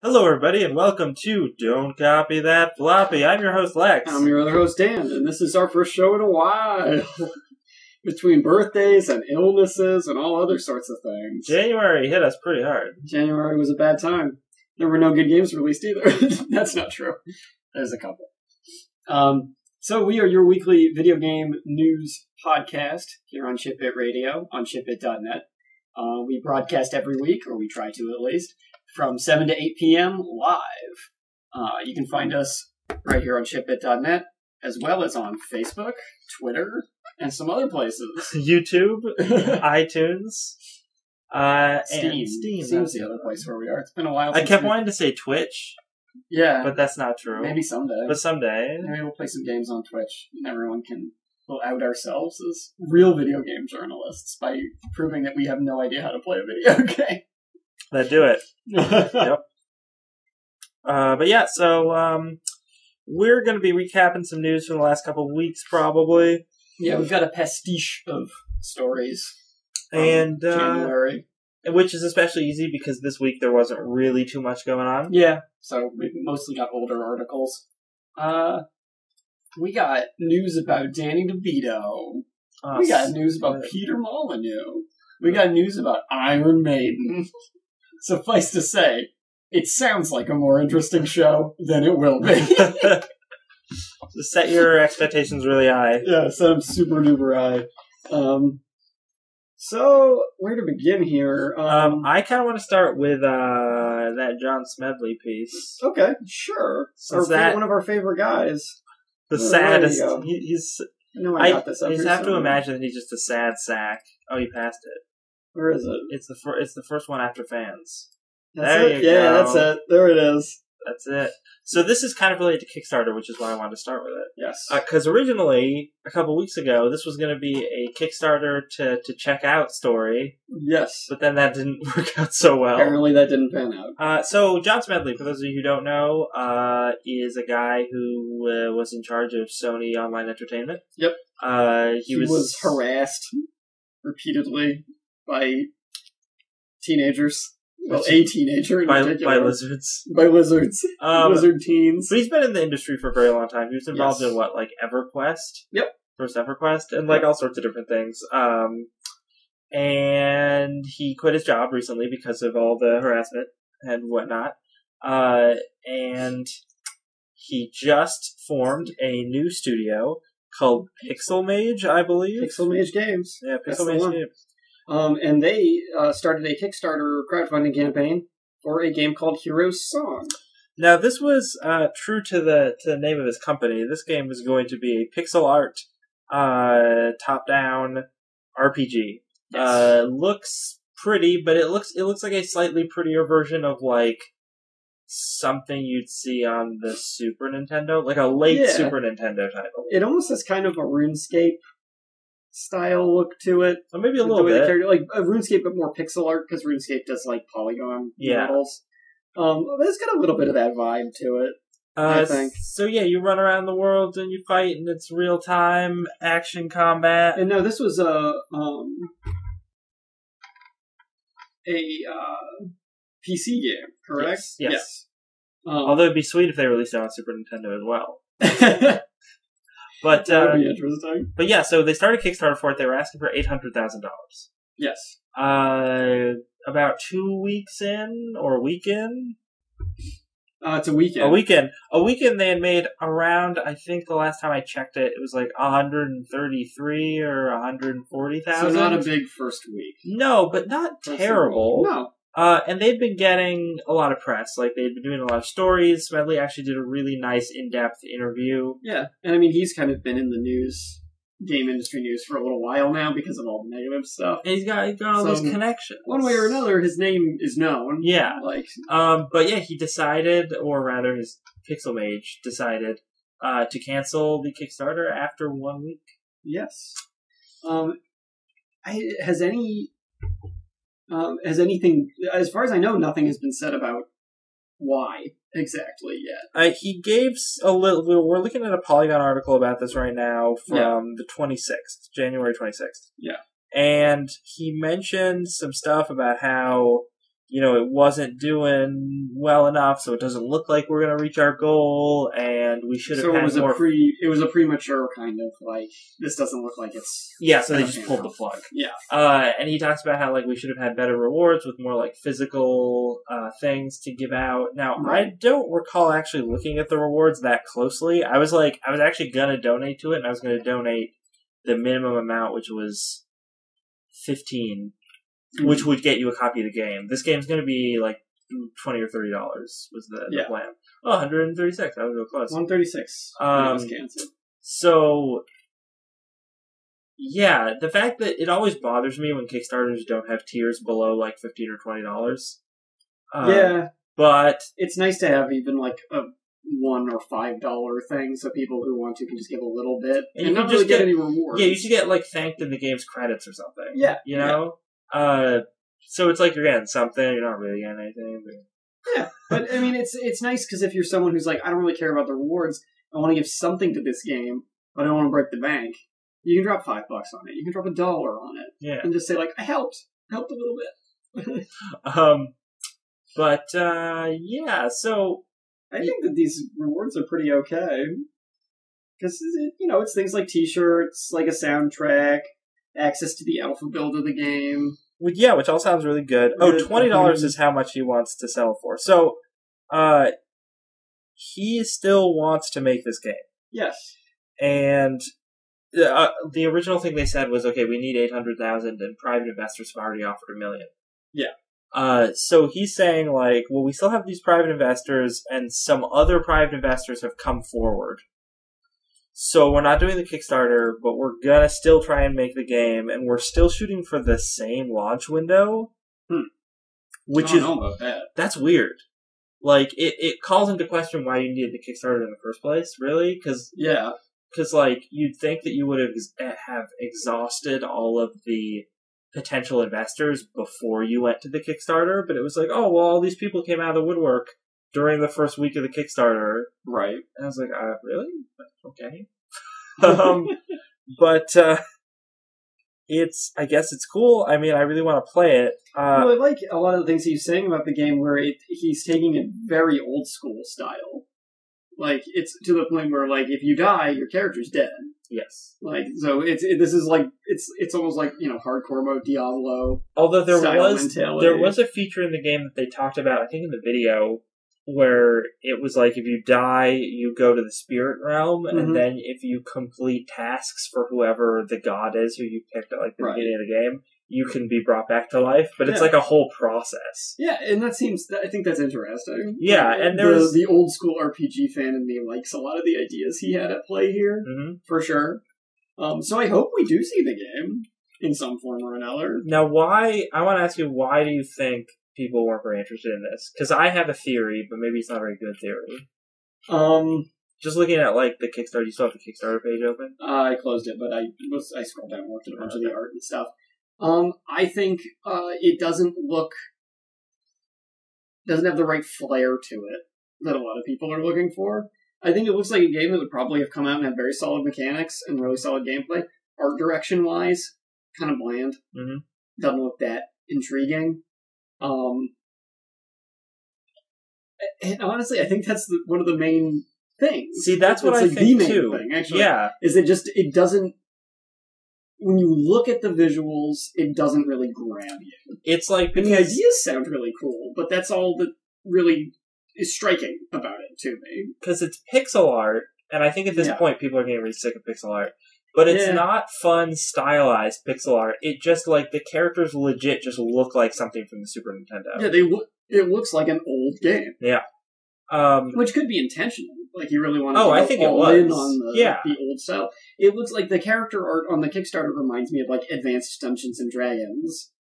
Hello, everybody, and welcome to Don't Copy That Floppy. I'm your host, Lex. I'm your other host, Dan, and this is our first show in a while. Between birthdays and illnesses and all other sorts of things. January hit us pretty hard. January was a bad time. There were no good games released either. That's not true. There's a couple. So we are your weekly video game news podcast here on ShipIt Radio, on ShipIt.net. We broadcast every week, or we try to at least, from 7 to 8 p.m. live. You can find us right here on ShipIt.net, as well as on Facebook, Twitter, and some other places. YouTube, iTunes, Steam. and Steam. Steam's the other place where we are. It's been a while I since kept wanting to say Twitch, Yeah. but that's not true. Maybe someday. But someday. Maybe we'll play some games on Twitch, and everyone will out ourselves as real video game journalists by proving that we have no idea how to play a video game. Let's do it. Yep. But yeah, so we're going to be recapping some news from the last couple of weeks, probably. Yeah, we've got a pastiche of stories from And January. which is especially easy because this week there wasn't really too much going on. Yeah, so we mostly got older articles. We got news about Danny DeVito. We got news about Peter Molyneux. We got news about Iron Maiden. Suffice to say, it sounds like a more interesting show than it will be. Set your expectations really high. Yeah, set them super duper high. So, where to begin here? I kind of want to start with that John Smedley piece. Okay, sure. One of our favorite guys. The saddest. He's. I got this. I just have to imagine that he's just a sad sack. Oh, you passed it. Where is it? It's the first one after fans. That's it. Yeah, that's it. There it is. That's it. So this is kind of related to Kickstarter, which is why I wanted to start with it. Yes. Because originally, a couple weeks ago, this was going to be a Kickstarter to check out story. Yes. But then that didn't work out so well. Apparently that didn't pan out. So John Smedley, for those of you who don't know, is a guy who was in charge of Sony Online Entertainment. Yep. He was harassed repeatedly by teenagers. Well, a teenager in particular. By lizards. By lizards. Lizard teens. But he's been in the industry for a very long time. He was involved in EverQuest? Yep. First EverQuest, and all sorts of different things. And he quit his job recently because of all the harassment and whatnot. And he just formed a new studio called Pixel Mage, I believe. Pixel Mage Games. Yeah, Pixel Mage Games. And they started a Kickstarter crowdfunding campaign for a game called Hero's Song. Now, this was true to the name of his company. This game was going to be a pixel art, top-down RPG. Yes. Looks pretty, but it looks like a slightly prettier version of something you'd see on the Super Nintendo, like a late Super Nintendo title. It almost has kind of a RuneScape style look to it. Or maybe a little bit. Like a RuneScape, but more pixel art, because RuneScape does polygon models. It's got a little bit of that vibe to it, I think. So yeah, you run around the world and you fight, and it's real-time action combat. And no, this was a PC game, correct? Yes. Although it'd be sweet if they released it on Super Nintendo as well. But that would be interesting. But yeah, so they started Kickstarter for it. They were asking for $800,000. Yes. About 2 weeks in, or a week in? It's a weekend. A weekend they had made around, I think the last time I checked it, it was 133 or 140,000. So not a big first week. No, but not terrible. No. And they'd been getting a lot of press. They'd been doing a lot of stories. Smedley actually did a really nice, in-depth interview. Yeah, and I mean, he's kind of been in the news, game industry news, for a little while now because of all the negative stuff. And he's got all those connections. One way or another, his name is known. Yeah. But yeah, he decided, or rather his Pixel Mage decided, to cancel the Kickstarter after 1 week. Yes. Has anything, as far as I know, nothing has been said about why exactly yet. He gave a little. We're looking at a Polygon article about this right now from the 26th, January 26th. Yeah. And he mentioned some stuff about how it wasn't doing well enough, so it doesn't look like we're going to reach our goal, and we should have had more... it was a premature kind of, like, this doesn't look like it's... Yeah, so they just pulled the plug. Yeah. And he talks about how, like, we should have had better rewards with more, like, physical things to give out. Now, I don't recall actually looking at the rewards that closely. I was actually going to donate to it, and I was going to donate the minimum amount, which was 15, which would get you a copy of the game. This game's going to be like $20 or $30 was the plan. Oh, 136. I was real close. 136. So, yeah, the fact that it always bothers me when Kickstarters don't have tiers below like $15 or $20. But it's nice to have even like a $1 or $5 thing, so people who want to can just give a little bit and not really get any rewards. Yeah, you should get like thanked in the game's credits or something. Yeah, you know. So it's like you're getting something, you're not really getting anything. But... Yeah, but I mean, it's nice because if you're someone who's like, I don't really care about the rewards, I want to give something to this game, but I don't want to break the bank. You can drop $5 on it. You can drop $1 on it. Yeah, and just say like, I helped a little bit. Yeah. So I think that these rewards are pretty okay because it's things like T-shirts, like a soundtrack, access to the alpha build of the game. Yeah, which all sounds really good. Oh, $20 is how much he wants to sell for. So, he still wants to make this game. Yes. And the original thing they said was, okay, we need 800,000, and private investors have already offered $1 million. Yeah. So he's saying, like, well, we still have these private investors, and some other private investors have come forward. So we're not doing the Kickstarter, but we're gonna still try and make the game, and we're still shooting for the same launch window. Which I don't know about that. That's weird. Like, it calls into question why you needed the Kickstarter in the first place, really? Because like, you'd think that you would have exhausted all of the potential investors before you went to the Kickstarter, but it was like, oh, well, all these people came out of the woodwork during the first week of the Kickstarter. Right. And I was like, really? Okay. I guess it's cool. I mean, I really want to play it. Well, I like a lot of the things he's saying about the game where he's taking a very old school style. Like, it's to the point where, like, if you die, your character's dead. Yes. Like, so this is like, it's almost like, hardcore mode Diablo. Although there was a feature in the game that they talked about, I think in the video, where it was like, if you die, you go to the spirit realm, and then if you complete tasks for whoever the god is who you picked at, like, the beginning of the game, you can be brought back to life, but it's like a whole process. Yeah, and I think that's interesting. Yeah, and there's... The old school RPG fan in me likes a lot of the ideas he had at play here, for sure. So I hope we do see the game in some form or another. Now, I want to ask you, why do you think people weren't very interested in this? Because I have a theory, but maybe it's not a very good theory. Just looking at, like, the Kickstarter, you still have the Kickstarter page open? I closed it, but I scrolled down and looked at a bunch of the art and stuff. I think it doesn't have the right flair to it that a lot of people are looking for. I think it looks like a game that would probably have come out and had very solid mechanics and really solid gameplay. Art direction-wise, kind of bland. Doesn't look that intriguing. And honestly, I think that's one of the main things. See, that's what I think, the main too. Thing, actually, yeah. Is it doesn't... When you look at the visuals, it doesn't really grab you. It's like... And the ideas sound really cool, but that's all that really is striking about it to me. Because it's pixel art, and I think at this point people are getting really sick of pixel art. But it's not fun, stylized pixel art. It just, like, the characters legit just look like something from the Super Nintendo. Yeah, it looks like an old game. Yeah. Which could be intentional. Like, you really want to I think it was. In on the old style. It looks like the character art on the Kickstarter reminds me of, like, Advanced Dungeons & Dragons.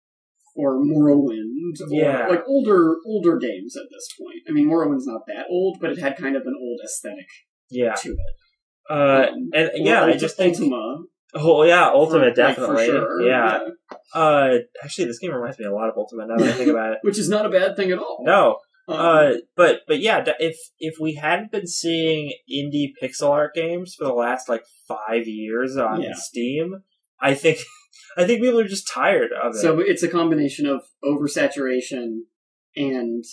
Or Morrowind. Or, like, older games at this point. I mean, Morrowind's not that old, but it had kind of an old aesthetic to it. I just think Ultima. Oh yeah, Ultima definitely. Like, for sure. Yeah. Actually, this game reminds me a lot of Ultima now that I think about it. Which is not a bad thing at all. No. But yeah, if we hadn't been seeing indie pixel art games for the last like 5 years on Steam, I think people are just tired of it. So it's a combination of oversaturation and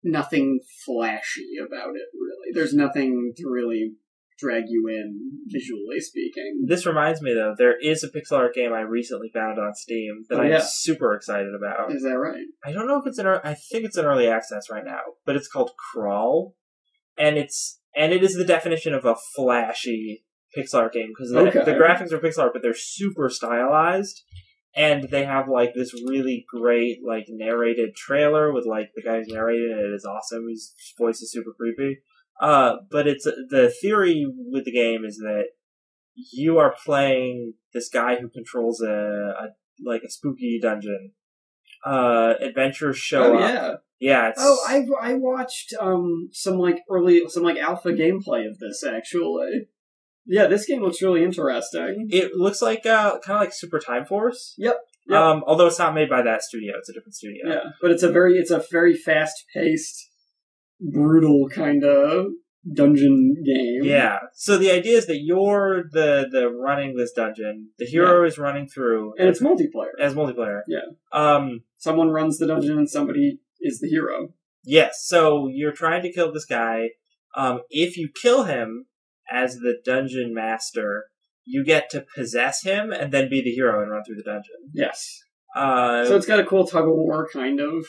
nothing flashy about it, really. There's nothing to really drag you in, visually speaking. This reminds me, though, there is a pixel art game I recently found on Steam that I'm super excited about. Is that right? I don't know if it's I think it's in early access right now, but it's called Crawl, and it is the definition of a flashy pixel art game, because the graphics are pixel art, but they're super stylized, and they have, like, this really great, like, narrated trailer with, like, the guy who's narrating it is awesome. His voice is super creepy. But the theory with the game is that you are playing this guy who controls a spooky dungeon. Adventurers show up. Yeah. I watched some alpha gameplay of this, actually. Yeah, this game looks really interesting. It looks like kind of like Super Time Force. Yep. Although it's not made by that studio, it's a different studio. Yeah, but it's a very fast paced, brutal kind of dungeon game. Yeah. So the idea is that you're the running this dungeon. The hero is running through, and it's multiplayer. As multiplayer. Yeah. Someone runs the dungeon, and somebody is the hero. Yes. So you're trying to kill this guy. If you kill him as the dungeon master, you get to possess him and then be the hero and run through the dungeon. Yes. So it's got a cool tug-of-war kind of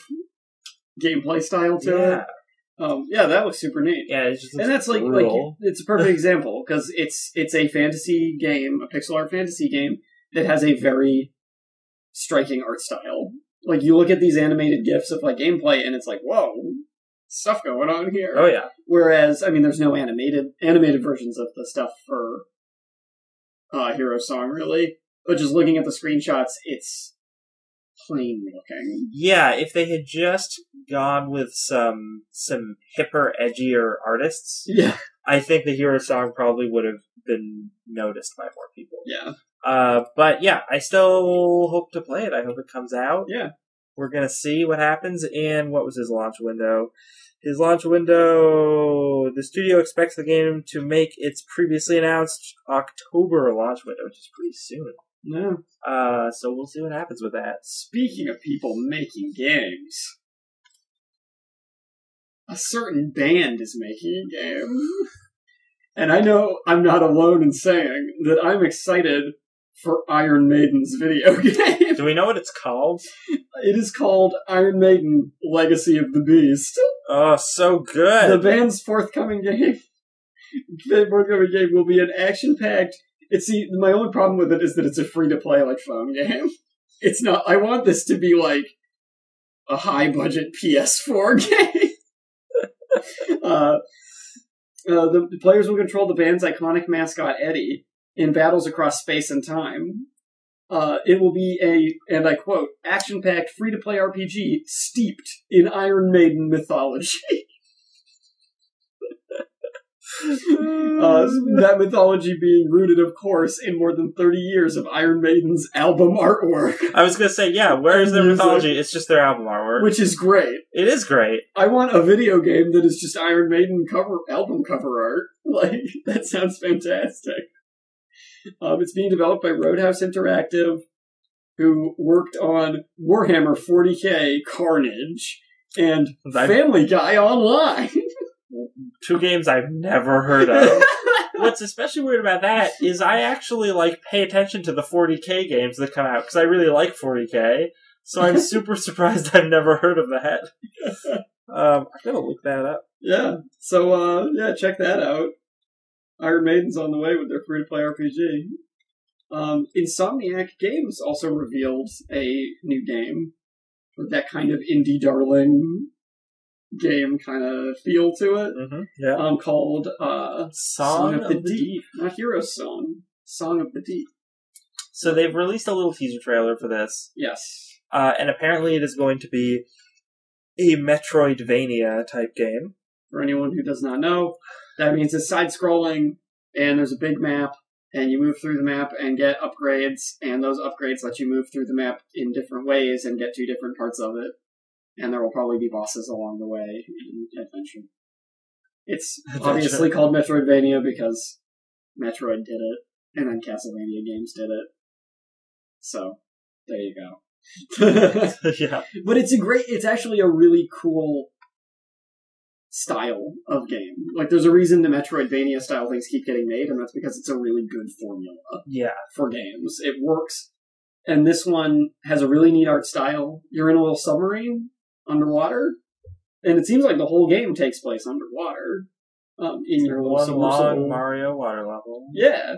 gameplay style to it. That looks super neat. Yeah, it's just, and that's like it's a perfect example, because it's a fantasy game, a pixel art fantasy game that has a very striking art style. Like, you look at these animated GIFs of like gameplay, and it's like, whoa, stuff going on here. Oh yeah. Whereas, I mean, there's no animated versions of the stuff for Hero Song, really. But just looking at the screenshots, it's plain looking. Yeah, if they had just gone with some hipper, edgier artists, I think the Hero Song probably would have been noticed by more people. Yeah. But yeah, I still hope to play it. I hope it comes out. Yeah. We're gonna see what happens. And what was his launch window? His launch window, the studio expects the game to make its previously announced October launch window, which is pretty soon. Yeah. So we'll see what happens with that. Speaking of people making games, a certain band is making a game. And I know I'm not alone in saying that I'm excited for Iron Maiden's video game. Do we know what it's called? It is called Iron Maiden Legacy of the Beast. Oh, so good. The band's forthcoming game will be an action-packed... my only problem with it is that it's a free-to-play, like, phone game. It's not... I want this to be, like, a high-budget PS4 game. The players will control the band's iconic mascot, Eddie, in battles across space and time. It will be a, and I quote, action-packed, free-to-play RPG steeped in Iron Maiden mythology. That mythology being rooted, of course, in more than 30 years of Iron Maiden's album artwork. I was going to say, yeah, where is their mythology? It's just their album artwork. Which is great. It is great. I want a video game that is just Iron Maiden album cover art. Like, that sounds fantastic. It's being developed by Roadhouse Interactive, who worked on Warhammer 40k Carnage and Family Guy Online. Two games I've never heard of. What's especially weird about that is I actually pay attention to the 40k games that come out because I really like 40k. So I'm super surprised I've never heard of that. I'm gonna look that up. Yeah. So check that out. Iron Maiden's on the way with their free-to-play RPG. Insomniac Games also revealed a new game with that kind of indie darling game kind of feel to it. Mm-hmm. Yeah. Called Song of the Deep. Not Hero Song. Song of the Deep. So they've released a little teaser trailer for this. Yes. And apparently it is going to be a Metroidvania type game. For anyone who does not know, that means it's side-scrolling, and there's a big map, and you move through the map and get upgrades, and those upgrades let you move through the map in different ways and get to different parts of it. And there will probably be bosses along the way in adventure. It's obviously called Metroidvania because Metroid did it, and then Castlevania games did it. So, there you go. Yeah. But it's actually a really cool style of game. Like, there's a reason the Metroidvania style things keep getting made, and that's because it's a really good formula for games. It works. And this one has a really neat art style. You're in a little submarine underwater, and it seems like the whole game takes place underwater. In your little submersible Mario water level. Yeah.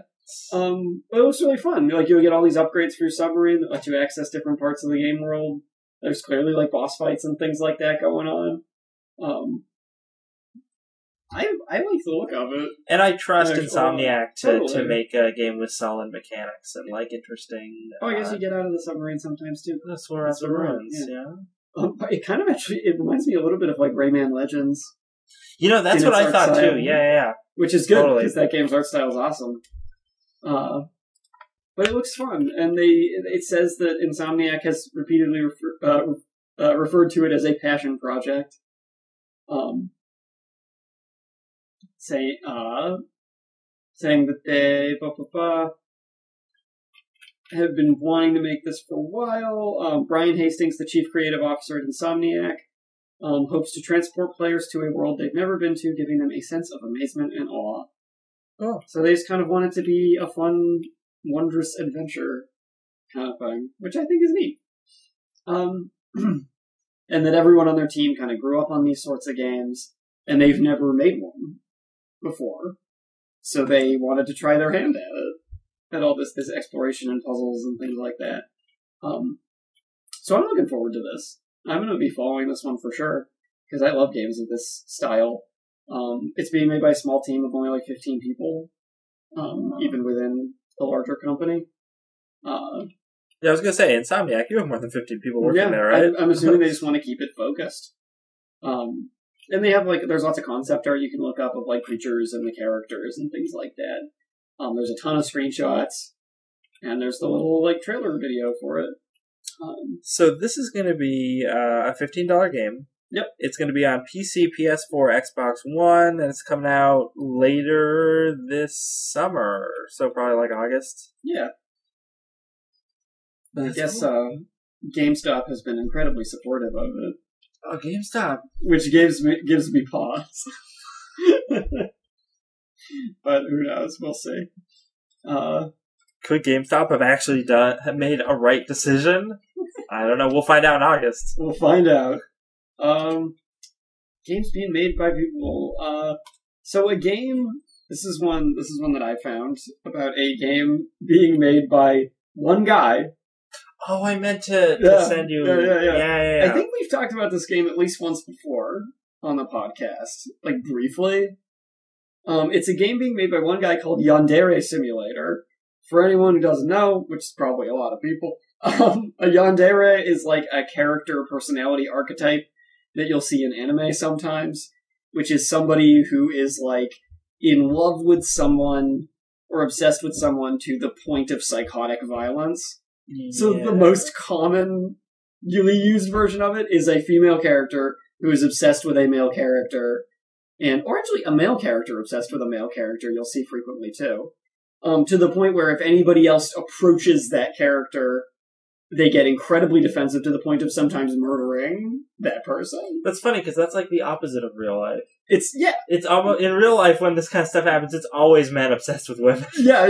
But it was really fun. Like, you'll get all these upgrades for your submarine that let you access different parts of the game world. There's clearly, like, boss fights and things like that going on. I like the look of it. And I trust Insomniac to make a game with solid mechanics and, like, interesting... I guess you get out of the submarine sometimes, too. That's where it runs, yeah. It kind of actually... It reminds me a little bit of, like, Rayman Legends. You know, that's what I thought, too. Yeah. Which is good, because that game's art style is awesome. But it looks fun, and it says that Insomniac has repeatedly referred to it as a passion project. Saying that they have been wanting to make this for a while. Brian Hastings, the chief creative officer at Insomniac, hopes to transport players to a world they've never been to, giving them a sense of amazement and awe. Oh. So they just kind of want it to be a fun, wondrous adventure kind of thing, which I think is neat. And that everyone on their team kind of grew up on these sorts of games, and they've never made one before. So they wanted to try their hand at it, at all this exploration and puzzles and things like that. So I'm looking forward to this. I'm going to be following this one for sure, because I love games of this style. It's being made by a small team of only like 15 people, even within a larger company. Yeah, I was going to say, Insomniac, you have more than 15 people working there, right? I'm assuming they just want to keep it focused. And they have, like, there's lots of concept art you can look up of, like, creatures and the characters and things like that. There's a ton of screenshots, and there's the little, like, trailer video for it. So this is going to be a $15 game. Yep. It's going to be on PC, PS4, Xbox One, and it's coming out later this summer. So probably like August. Yeah. I guess GameStop has been incredibly supportive of it. Oh, GameStop. Which gives me pause. But who knows? We'll see. Could GameStop have actually have made a right decision? I don't know. We'll find out in August. We'll find out. Games being made by people. So a game. This is one that I found about a game being made by one guy. Oh, I meant to send you. Yeah. I think we've talked about this game at least once before on the podcast, like briefly. It's a game being made by one guy called Yandere Simulator. For anyone who doesn't know, which is probably a lot of people, a yandere is like a character personality archetype that you'll see in anime sometimes, which is somebody who is like in love with someone or obsessed with someone to the point of psychotic violence. Yeah. So the most commonly used version of it is a female character who is obsessed with a male character, or actually a male character obsessed with a male character, you'll see frequently too. To the point where if anybody else approaches that character, they get incredibly defensive to the point of sometimes murdering that person. That's funny, because that's like the opposite of real life. It's almost, in real life, when this kind of stuff happens, it's always men obsessed with women. Yeah,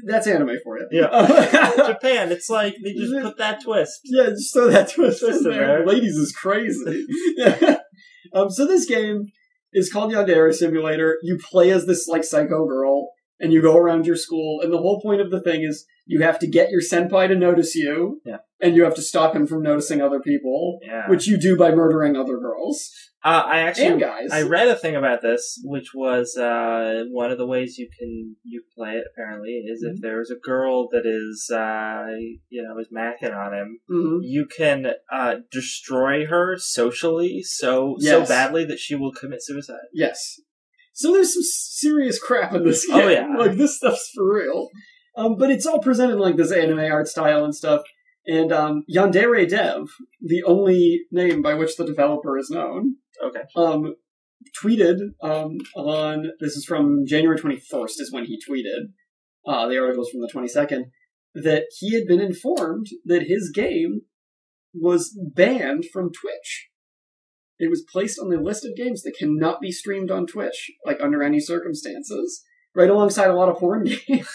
that's anime for you. Yeah. Japan, it's like, they just put that twist. Yeah, just throw that twist in there. Ladies is crazy. Yeah. So this game is called Yandere Simulator. You play as this, like, psycho girl, and you go around your school, and the whole point of the thing is you have to get your senpai to notice you, and you have to stop him from noticing other people, which you do by murdering other girls. And guys. I read a thing about this, which was one of the ways you play it, apparently, is if there's a girl that is, is macking on him, you can destroy her socially so badly that she will commit suicide. Yes. So there's some serious crap in this game. Oh, yeah. Like, this stuff's for real. But it's all presented in, like, this anime art style and stuff. And Yandere Dev, the only name by which the developer is known, tweeted on... This is from January 21st is when he tweeted. The article is from the 22nd. that he had been informed that his game was banned from Twitch. It was placed on the list of games that cannot be streamed on Twitch, like under any circumstances, right alongside a lot of porn games.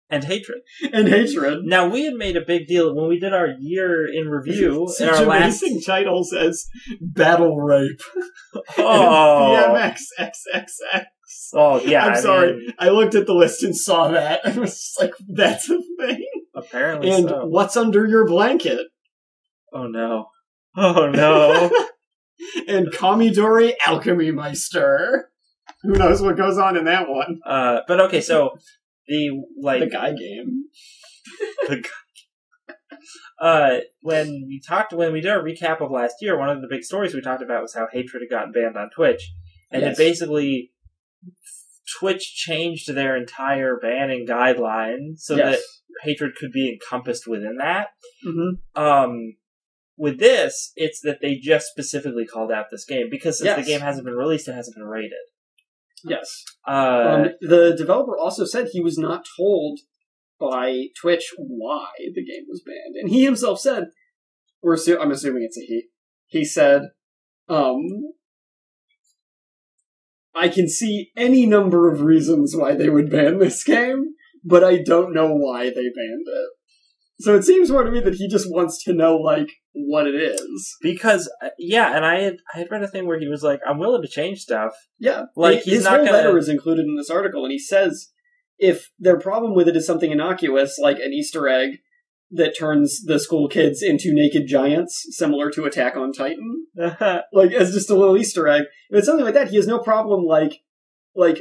And hatred. And hatred. Now, we had made a big deal when we did our year in review. Such our amazing titles as Battle Rape. Oh. BMXXXX. Oh, yeah. I'm sorry. I looked at the list and saw that. I was just like, that's a thing? Apparently and so. What's Under Your Blanket? Oh, no. Oh, no. And Kamidori Alchemy Meister. Who knows what goes on in that one? But okay, so the guy game. When we did our recap of last year, one of the big stories we talked about was how hatred had gotten banned on Twitch, and Yes. it basically Twitch changed their entire banning guideline so that hatred could be encompassed within that. Mm-hmm. With this, it's that they just specifically called out this game because since the Yes. game hasn't been released, it hasn't been rated. Yes. Uh, The developer also said he was not told by Twitch why the game was banned. And he himself said, I'm assuming it's a he said, I can see any number of reasons why they would ban this game, but I don't know why they banned it. So it seems more to me that he just wants to know, like, what it is. Because, and I had read a thing where he was like, I'm willing to change stuff. Yeah. Like, he's his not whole gonna... letter is included in this article, and he says if their problem with it is something innocuous, like an Easter egg that turns the school kids into naked giants, similar to Attack on Titan, like, as just a little Easter egg, if it's something like that, he has no problem, like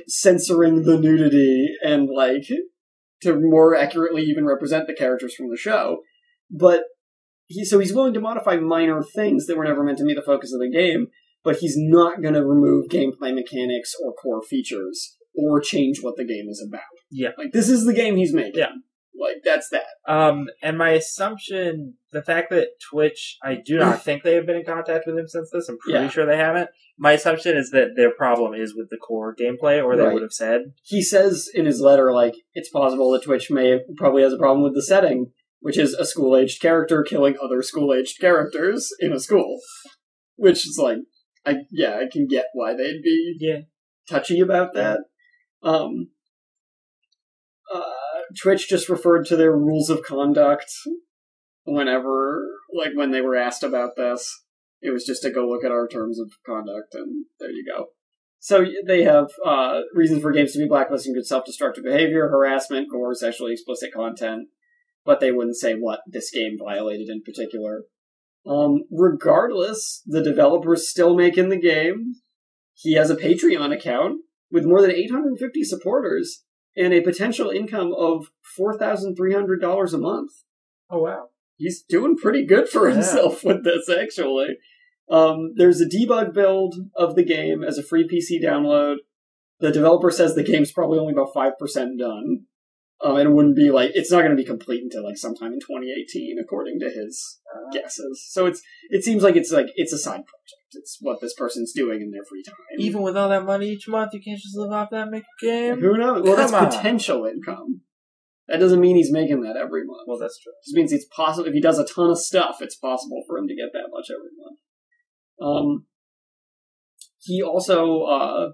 censoring the nudity and, like, to more accurately even represent the characters from the show. But he's willing to modify minor things that were never meant to be the focus of the game, but he's not going to remove gameplay mechanics or core features or change what the game is about. Yeah. Like, this is the game he's making. Yeah. Like, that's that. And my assumption, the fact that Twitch, I do not think they have been in contact with him since this. I'm pretty sure they haven't. My assumption is that their problem is with the core gameplay, or they would have said. He says in his letter, like, it's possible that Twitch probably has a problem with the setting, which is a school-aged character killing other school-aged characters in a school. Which is like, I can get why they'd be touchy about that. Twitch just referred to their rules of conduct when they were asked about this. It was just to go look at our terms of conduct, and there you go. So they have reasons for games to be blacklisted: include self-destructive behavior, harassment, gore, sexually explicit content, but they wouldn't say what this game violated in particular. Regardless, the developer's still making the game. He has a Patreon account with more than 850 supporters and a potential income of $4,300 a month. Oh, wow. He's doing pretty good for himself with this, actually. There's a debug build of the game as a free PC download. The developer says the game's probably only about 5% done. And it wouldn't be it's not going to be complete until sometime in 2018, according to his guesses. So it seems like it's a side project. It's what this person's doing in their free time. Even with all that money each month, you can't just live off that and make a game? Who knows? Well, that's potential income. That doesn't mean he's making that every month. Well, that's true. It just means it's possible, if he does a ton of stuff, it's possible for him to get that much every month. He also,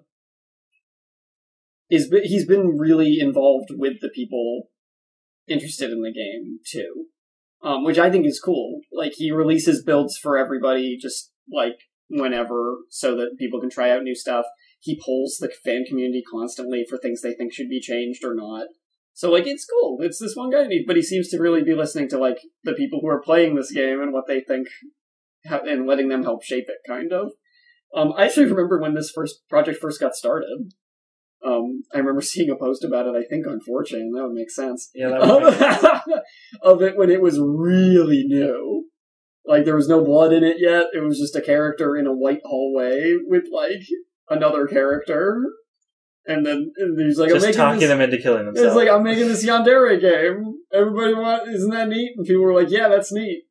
he's been really involved with the people interested in the game, too. Which I think is cool. He releases builds for everybody, just, whenever, so that people can try out new stuff. He polls the fan community constantly for things they think should be changed or not. So, it's cool. It's this one guy, but he seems to really be listening to, the people who are playing this game and what they think, and letting them help shape it, kind of. I actually remember when this project first got started. I remember seeing a post about it, I think, on 4chan. That would make sense. Yeah, that would make sense. Of it when it was really new. There was no blood in it yet. It was just a character in a white hallway with, another character. And then he's like, just talking them into killing themselves. It's I'm making this yandere game. Everybody isn't that neat? And people were like, yeah, that's neat.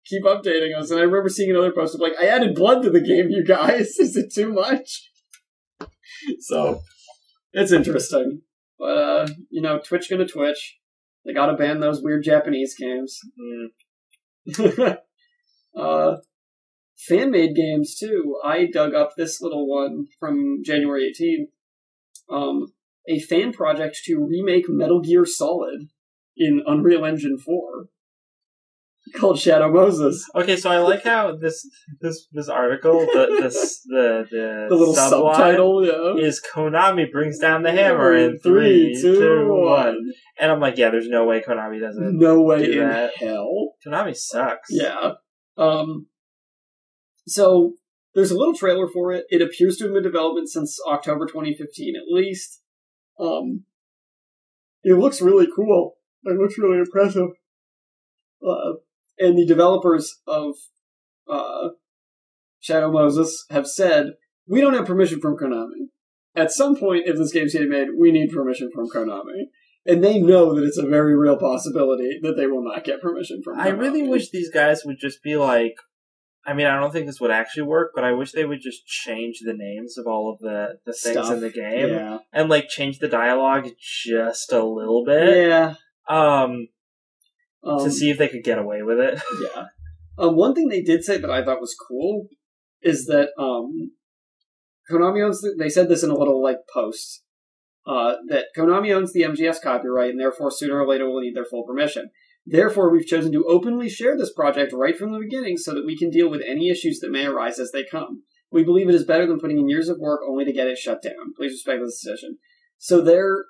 Keep updating us. And I remember seeing another post of I added blood to the game, you guys. Is it too much? So, it's interesting. But, Twitch gonna Twitch. They gotta ban those weird Japanese games. Fan-made games, too. I dug up this little one from January 18th. A fan project to remake Metal Gear Solid in Unreal Engine 4. Called Shadow Moses. Okay, so I like how this article, the little subtitle is Konami brings down the hammer in 3, 2, 1. And I'm like, yeah, there's no way Konami doesn't No way do in that. hell. Konami sucks. Yeah. So, there's a little trailer for it. It appears to have been in development since October 2015, at least. It looks really cool. It looks really impressive. And the developers of Shadow Moses have said, we don't have permission from Konami. At some point, if this game's getting made, we need permission from Konami. And they know that it's a very real possibility that they will not get permission from Konami. I really wish these guys would just be like, I mean, I don't think this would actually work, but I wish they would just change the names of all of the things in the game. Yeah. And, like, change the dialogue just a little bit. Yeah. To see if they could get away with it. Yeah. One thing they did say that I thought was cool is that Konami owns they said this in a little, like, post, that Konami owns the MGS copyright, and therefore sooner or later will need their full permission. Therefore, we've chosen to openly share this project right from the beginning so that we can deal with any issues that may arise as they come. We believe it is better than putting in years of work only to get it shut down. Please respect this decision. So they're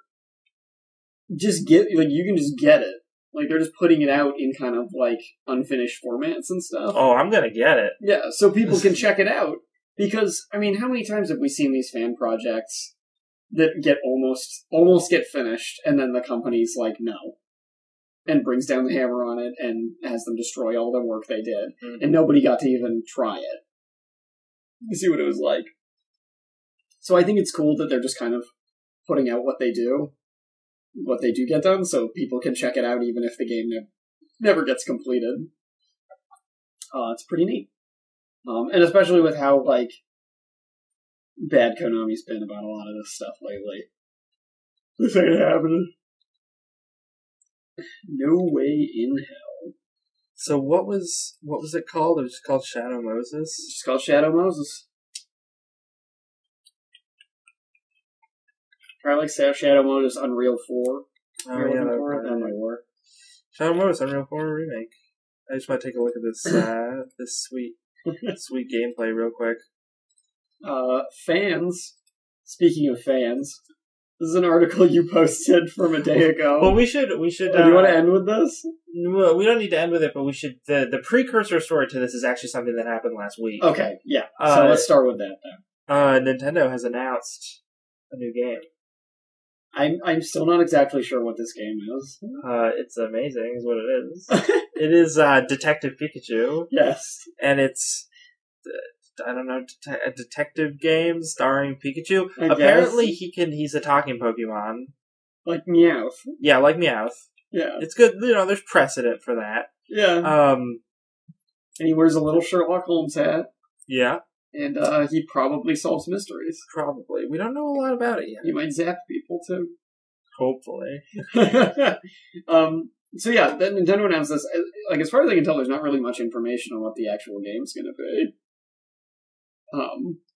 just you can just get it. Like, they're just putting it out in kind of, like, unfinished formats and stuff. Oh, I'm gonna get it. Yeah, so people can check it out. Because, I mean, how many times have we seen these fan projects that get almost get finished, and then the company's like, no. And brings down the hammer on it, and has them destroy all the work they did. Mm-hmm. And nobody got to even try it. You see what it was like. So I think it's cool that they're just kind of putting out what they do get done, so people can check it out even if the game never gets completed. It's pretty neat. And especially with how, like, bad Konami's been about a lot of this stuff lately. This ain't happening. No way in hell. So what was it called? It was just called Shadow Moses? It's just called Shadow Moses. Try like Shadow Moses Unreal 4. Oh, yeah, that might work. Shadow Moses Unreal 4 remake. I just want to take a look at this this sweet gameplay real quick. Fans. Speaking of fans, this is an article you posted from a day ago. Well, we should. Do you want to end with this? Well, we don't need to end with it, but we should. The precursor story to this is actually something that happened last week. Okay, yeah. So let's start with that then. Nintendo has announced a new game. I'm still not exactly sure what this game is. It's amazing, is what it is. It is Detective Pikachu. Yes, and it's I don't know, a detective game starring Pikachu. Apparently, he's a talking Pokemon, like Meowth. Yeah, like Meowth. Yeah, it's good. You know, there's precedent for that. Yeah. And he wears a little Sherlock Holmes hat. Yeah. And he probably solves mysteries. Probably. We don't know a lot about it yet. He might zap people, too. Hopefully. So yeah, then Nintendo announced this. Like, as far as I can tell, there's not really much information on what the actual game's going to be.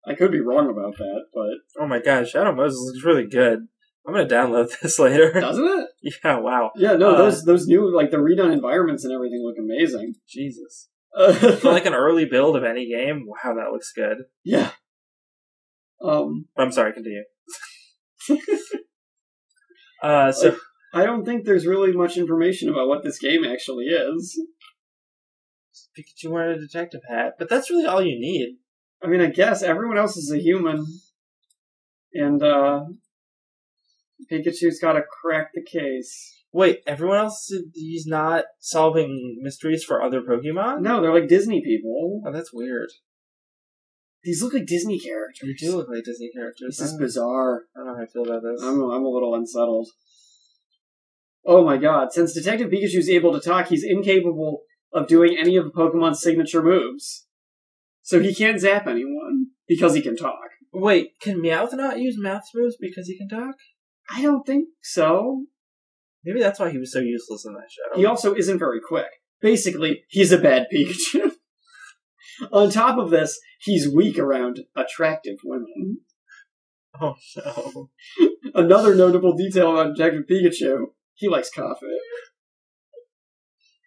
I could be wrong about that, but... Oh my gosh, Shadow Moses looks really good. I'm going to download this later. Doesn't it? Yeah, wow. Yeah, no, those new, like, the redone environments and everything look amazing. Jesus. For like an early build of any game, wow, that looks good. Yeah. I'm sorry, continue. So I don't think there's really much information about what this game actually is. Pikachu wearing a detective hat, but that's really all you need. I mean, I guess everyone else is a human, and Pikachu's got to crack the case. Wait, everyone else, he's not solving mysteries for other Pokemon? No, they're like Disney people. Oh, that's weird. These look like Disney characters. They do look like Disney characters. This is bizarre. I don't know how I feel about this. I'm a little unsettled. Oh my god. Since Detective Pikachu is able to talk, he's incapable of doing any of Pokemon's signature moves. So he can't zap anyone, because he can talk. Wait, can Meowth not use Meowth's moves because he can talk? I don't think so. Maybe that's why he was so useless in that show. He also isn't very quick. Basically, he's a bad Pikachu. On top of this, he's weak around attractive women. Oh, no. Another notable detail about Detective Pikachu, he likes coffee.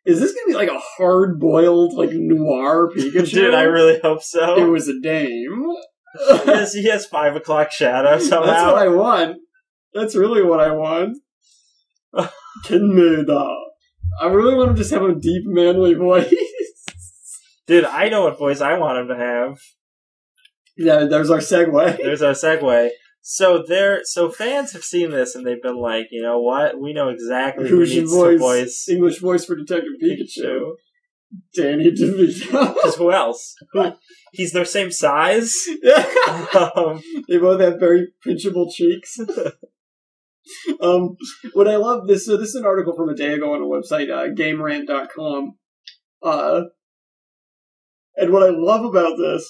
Is this going to be like a hard-boiled, like, noir Pikachu? Dude, I really hope so. It was a dame. Yes, he has 5 o'clock shadow somehow. That's what I want. That's really what I want. Kinmeda. I really want him to just have a deep, manly voice. Dude, I know what voice I want him to have. Yeah, there's our segue. There's our segue. So fans have seen this and they've been like, you know what? We know exactly who needs to voice English voice for Detective Pikachu. Danny DeVito. Because who else? He's their same size. They both have very pinchable cheeks. What I love this. So this is an article from a day ago on a website, GameRant.com. And what I love about this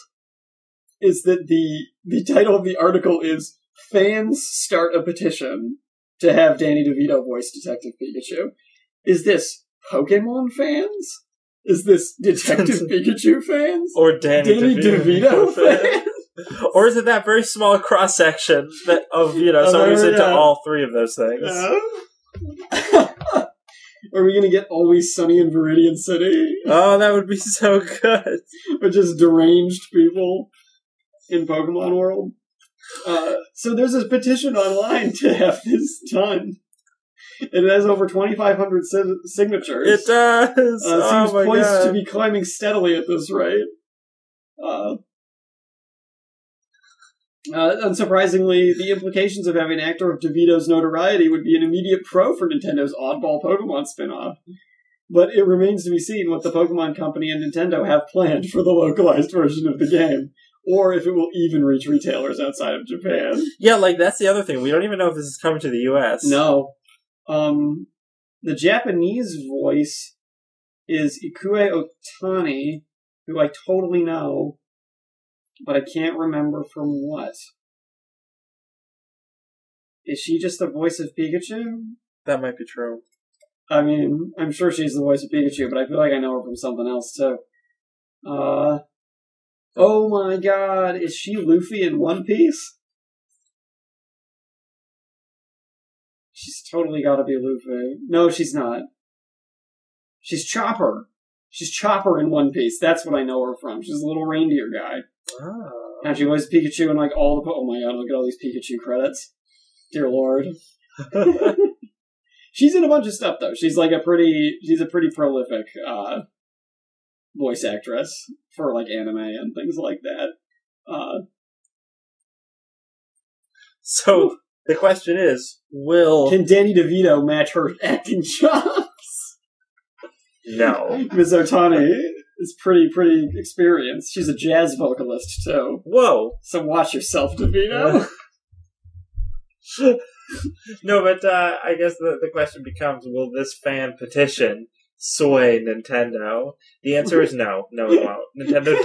is that the title of the article is "Fans Start a Petition to Have Danny DeVito voice Detective Pikachu." Is this Pokemon fans? Is this Detective Pikachu fans? Or Danny DeVito fans? Or is it that very small cross section of someone who's into all 3 of those things? Are we going to get Always Sunny in Viridian City? Oh, that would be so good. Or just deranged people in Pokemon World? So there's a petition online to have this done. It has over 2,500 signatures. It does! Seems poised to be climbing steadily at this rate. Unsurprisingly, the implications of having an actor of DeVito's notoriety would be an immediate pro for Nintendo's oddball Pokemon spin-off. But it remains to be seen what the Pokemon Company and Nintendo have planned for the localized version of the game, or if it will even reach retailers outside of Japan. Yeah, that's the other thing. We don't even know if this is coming to the US. No. The Japanese voice is Ikue Otani, who I totally know, but I can't remember from what. Is she just the voice of Pikachu? That might be true. I mean, I'm sure she's the voice of Pikachu, but I feel like I know her from something else, too. Oh my god, is she Luffy in One Piece? She's totally gotta be Luffy. No, she's not. She's Chopper. She's Chopper in One Piece. That's what I know her from. She's a little reindeer guy. Oh. And she voiced Pikachu in all the... Oh my god, look at all these Pikachu credits. Dear Lord. She's in a bunch of stuff, though. She's a pretty prolific voice actress for anime and things like that. So the question is, can Danny DeVito match her acting chops? No. Ms. Otani is pretty experienced. She's a jazz vocalist too. Whoa! So watch yourself, DeVito. No, but I guess the question becomes: will this fan petition sway Nintendo? The answer is no. No, it won't. Nintendo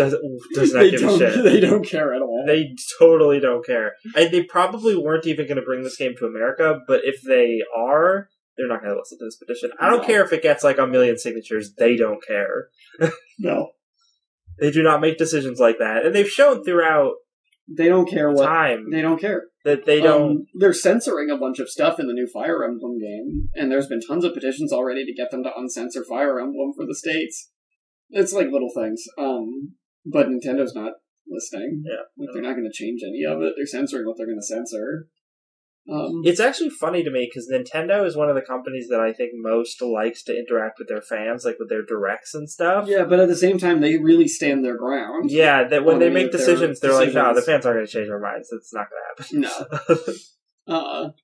does not give a shit. They don't care at all. They totally don't care. They probably weren't even going to bring this game to America, but if they are, they're not going to listen to this petition. I don't care if it gets 1 million signatures. They don't care. No. They do not make decisions like that. And they've shown throughout they don't care what time. They don't care. That they don't... they're censoring a bunch of stuff in the new Fire Emblem game, and there's been tons of petitions already to get them to uncensor Fire Emblem for the States. It's little things. But Nintendo's not listening. Yeah. They're not going to change any of it. They're censoring what they're going to censor. It's actually funny to me because Nintendo is one of the companies that I think most likes to interact with their fans, with their directs and stuff. Yeah, but at the same time, they really stand their ground. Yeah, that when they make decisions, they're like, no, the fans aren't going to change their minds. It's not going to happen. No.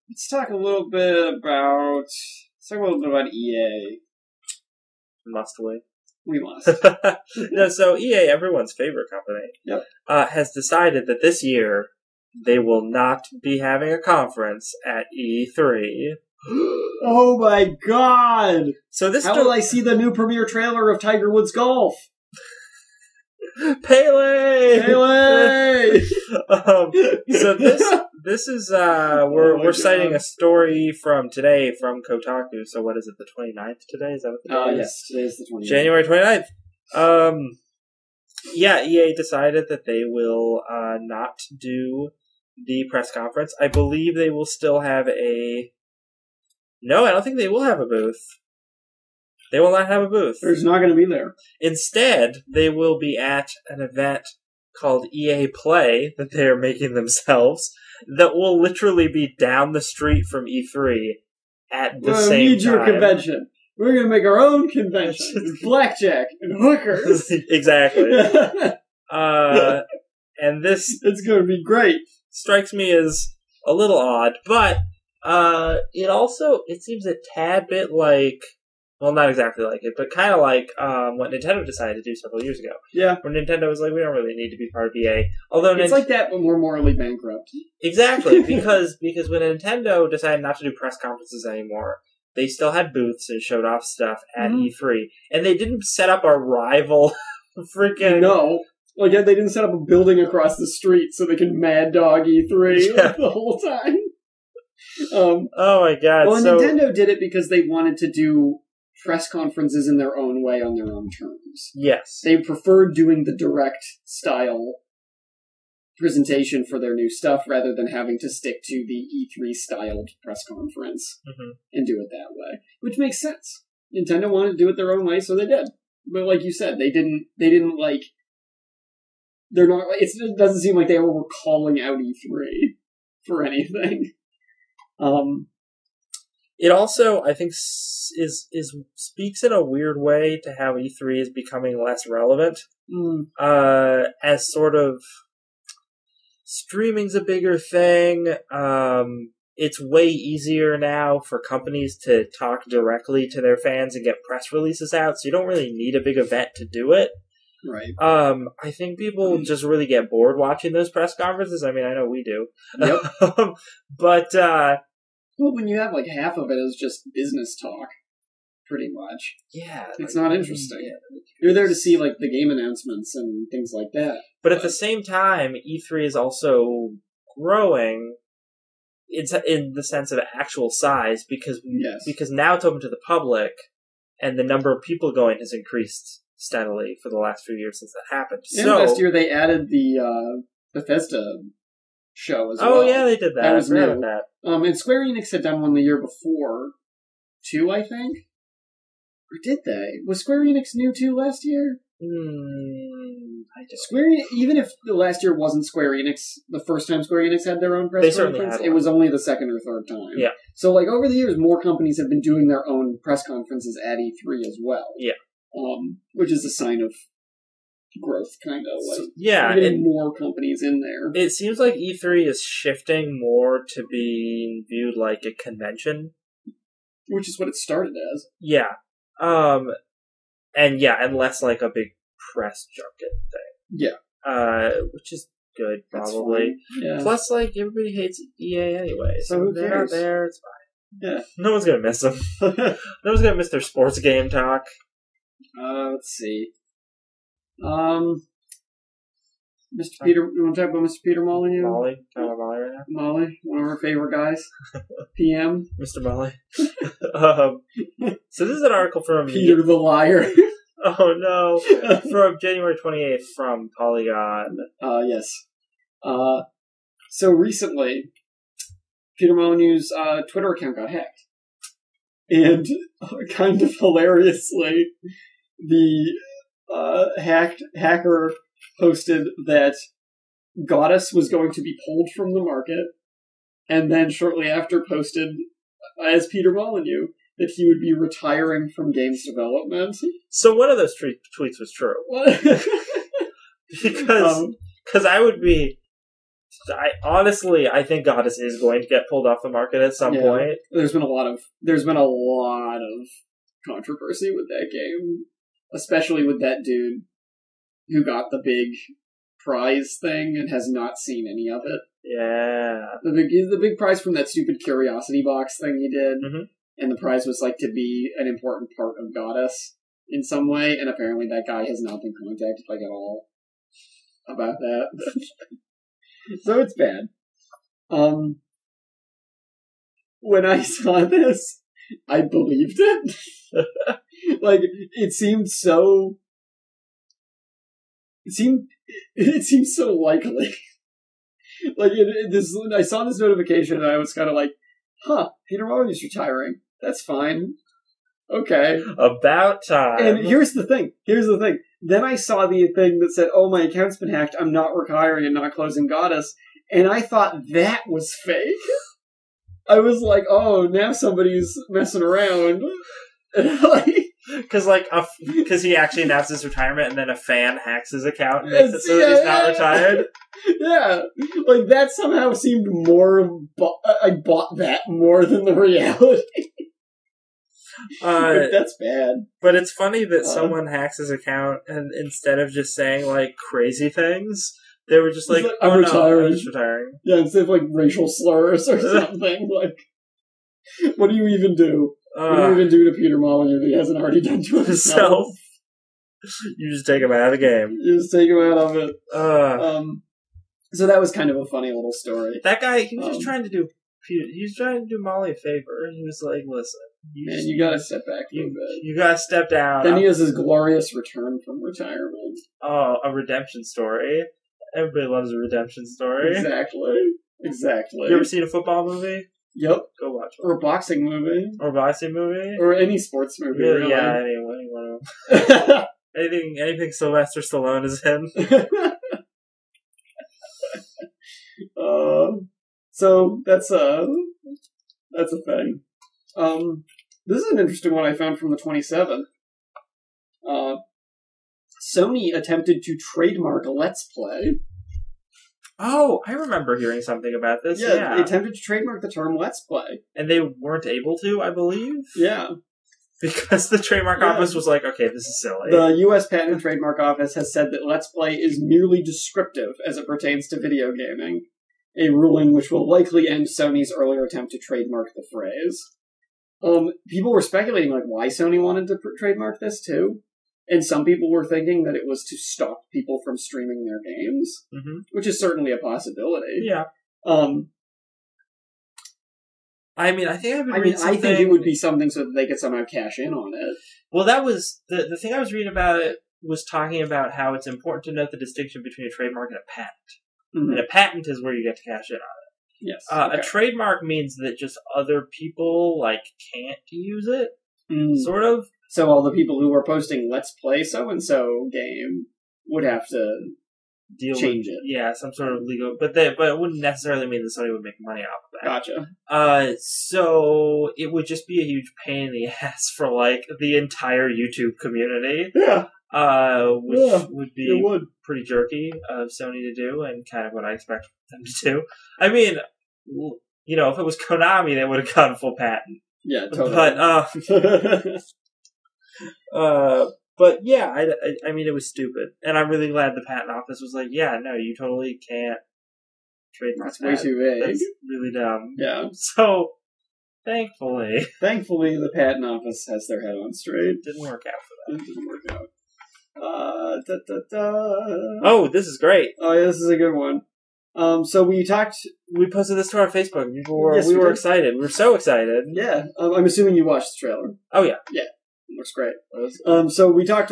Let's talk a little bit about EA. Must we? We must. No, so EA, everyone's favorite company, yep. Has decided that this year they will not be having a conference at E3. Oh my god! So how will I see the new premiere trailer of Tiger Woods Golf? Pele! Pele! So This is we're God. citing a story from today from Kotaku. So what is it? The 29th today? Is that what the day is? Yes, today is the 29th. January 29th. Yeah, EA decided that they will not do the press conference. I believe they will still have a. No, I don't think they will have a booth. They will not have a booth. There's not going to be there. Instead, they will be at an event called EA Play that they are making themselves that will literally be down the street from E3 at the same time. We need your convention. We're going to make our own convention with blackjack and hookers. Exactly. And this... It's going to be great. Strikes me as a little odd, but it seems a tad bit like... Well, not exactly like it, but kind of like what Nintendo decided to do several years ago. Yeah. Where Nintendo was like, we don't really need to be part of EA. Although it's like that when we're morally bankrupt. Exactly, because when Nintendo decided not to do press conferences anymore, they still had booths and showed off stuff at E3. And they didn't set up a rival freaking... No. Like, they didn't set up a building across the street so they can mad dog E3 the whole time. Oh my god. Well, Nintendo did it because they wanted to do press conferences in their own way on their own terms. Yes. They preferred doing the direct style presentation for their new stuff rather than having to stick to the E3 styled press conference and do it that way. Which makes sense. Nintendo wanted to do it their own way, so they did. But like you said, they didn't like... They're not... It doesn't seem like they were calling out E3 for anything. It also, I think, speaks in a weird way to how E3 is becoming less relevant. As sort of streaming's a bigger thing. It's way easier now for companies to talk directly to their fans and get press releases out, so you don't really need a big event to do it. Right. I think people just really get bored watching those press conferences. I mean, I know we do. Yep. But, well, when you have like half of it is just business talk, pretty much. Yeah. It's not interesting. Yeah. You're there to see like the game announcements and things like that. But at the same time, E3 is also growing. It's in the sense of actual size because now it's open to the public, and the number of people going has increased steadily for the last few years since that happened. And last year they added the Bethesda show as well. Oh yeah, they did that. That was new. That. And Square Enix had done one the year before, too, I think. Or did they? Was Square Enix new too last year? Square Enix, even if the last year wasn't Square Enix, the first time Square Enix had their own press conference, it was only the second or third time. Yeah. So, like, over the years, more companies have been doing their own press conferences at E3 as well. Yeah. Which is a sign of growth, kind of. Like, getting more companies in there. It seems like E3 is shifting more to being viewed like a convention. Which is what it started as. Yeah. And less like a big press junket thing. Yeah. Which is good, probably. Yeah. Plus, like, everybody hates EA anyway, so who they're cares? not there, it's fine. Yeah. No one's gonna miss them. No one's gonna miss their sports game talk. Let's see. Mr. Peter, you want to talk about Mr. Peter Molyneux? Molly? Talking about Molly right now? Molly, one of our favorite guys. PM. Mr. Molly. So this is an article from... Peter the Liar. Oh no. From January 28th from Polygon. Yes. So recently, Peter Molyneux's Twitter account got hacked. And kind of hilariously, the hacker posted that Goddess was going to be pulled from the market, and then shortly after posted, as Peter Molyneux, that he would be retiring from games development. So one of those tweets was true. Because I would be... I think Goddess is going to get pulled off the market at some point. There's been a lot of controversy with that game, especially with that dude who got the big prize thing and has not seen any of it. Yeah, the big prize from that stupid curiosity box thing he did, and the prize was like to be an important part of Goddess in some way, and apparently that guy has not been contacted like at all about that. So it's bad. When I saw this, I believed it. Like, it seemed so likely. Like, I saw this notification and I was kind of like, huh, Peter Molyneux's retiring. That's fine. Okay. About time. And here's the thing. Then I saw the thing that said, oh, my account's been hacked. I'm not retiring and not closing Goddess. And I thought that was fake. I was like, oh, now somebody's messing around. Because he actually announced his retirement, and then a fan hacks his account and makes it so that he's not retired. Yeah, like that somehow seemed more. I bought that more than the reality. That's bad. But it's funny that someone hacks his account, and instead of just saying like crazy things, they were just like, "I'm retiring." I'm just retiring. Yeah, instead of like racial slurs or something. Like, what do you even do? What do you even do to Peter Molyneux that he hasn't already done to himself? You just take him out of the game. You just take him out of it. So that was kind of a funny little story. That guy, he was just trying to do Molly a favor. He was like, listen, you gotta step back a little bit. You gotta step down. Then he has his glorious return from retirement. Oh, a redemption story. Everybody loves a redemption story. Exactly. You ever seen a football movie? Yep. Go watch one. Or a boxing movie. Or any sports movie, really. Yeah, any one of them. Anything Sylvester Stallone is in. So that's a thing. This is an interesting one I found from the 27th. Sony attempted to trademark Let's Play. Oh, I remember hearing something about this. Yeah, they attempted to trademark the term Let's Play. And they weren't able to, I believe? Yeah. Because the trademark office was like, okay, this is silly. The U.S. Patent and Trademark Office has said that Let's Play is merely descriptive as it pertains to video gaming, a ruling which will likely end Sony's earlier attempt to trademark the phrase. People were speculating like why Sony wanted to trademark this too. And some people were thinking that it was to stop people from streaming their games, which is certainly a possibility. Yeah. I think it would be something so that they could somehow cash in on it. Well, that was the thing I was reading about it was talking about how it's important to note the distinction between a trademark and a patent. And a patent is where you get to cash in on it. Yes. A trademark means that just other people can't use it, sort of. So all the people who were posting "Let's Play so-and-so game" would have to change it. Yeah, some sort of legal... But it wouldn't necessarily mean that somebody would make money off of that. Gotcha. So it would just be a huge pain in the ass for, the entire YouTube community. Yeah. Which would be pretty jerky of Sony to do, and kind of what I expect them to do. I mean, if it was Konami, they would have gone full patent. Yeah, totally. But yeah, I mean, it was stupid, and I'm really glad the patent office was like, yeah, no, you totally can't trademark that. That's way too vague. That's really dumb. Yeah. So, thankfully, the patent office has their head on straight. Didn't work out for them. It didn't work out. Oh, this is great. Oh, yeah, this is a good one. So we posted this to our Facebook. We were excited. We were so excited. Yeah. I'm assuming you watched the trailer. Oh, yeah. Yeah. It looks great. So we talked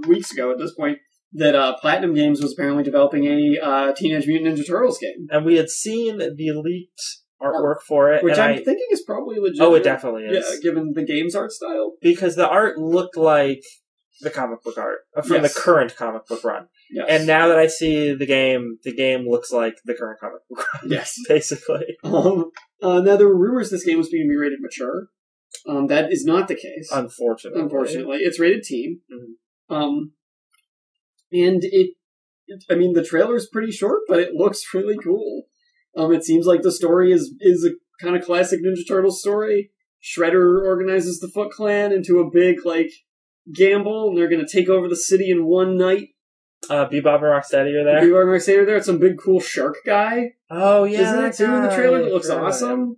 weeks ago at this point that Platinum Games was apparently developing a Teenage Mutant Ninja Turtles game. And we had seen the leaked artwork for it. Which I'm thinking is probably legit. Oh, it definitely is. Yeah, given the game's art style. Because the art looked like the comic book art from the current comic book run. Yes. And now that I see the game looks like the current comic book run. Yes. Basically. Now, there were rumors this game was being rated mature. That is not the case. Unfortunately. It's rated teen. Mm-hmm. And the trailer's pretty short, but it looks really cool. It seems like the story is a kind of classic Ninja Turtles story. Shredder organizes the Foot Clan into a big, gamble, and they're going to take over the city in one night. Bebop and Rocksteady are there. Bebop and Rocksteady are there. It's some big, cool shark guy. Oh, yeah. Isn't that too in the trailer? It looks awesome.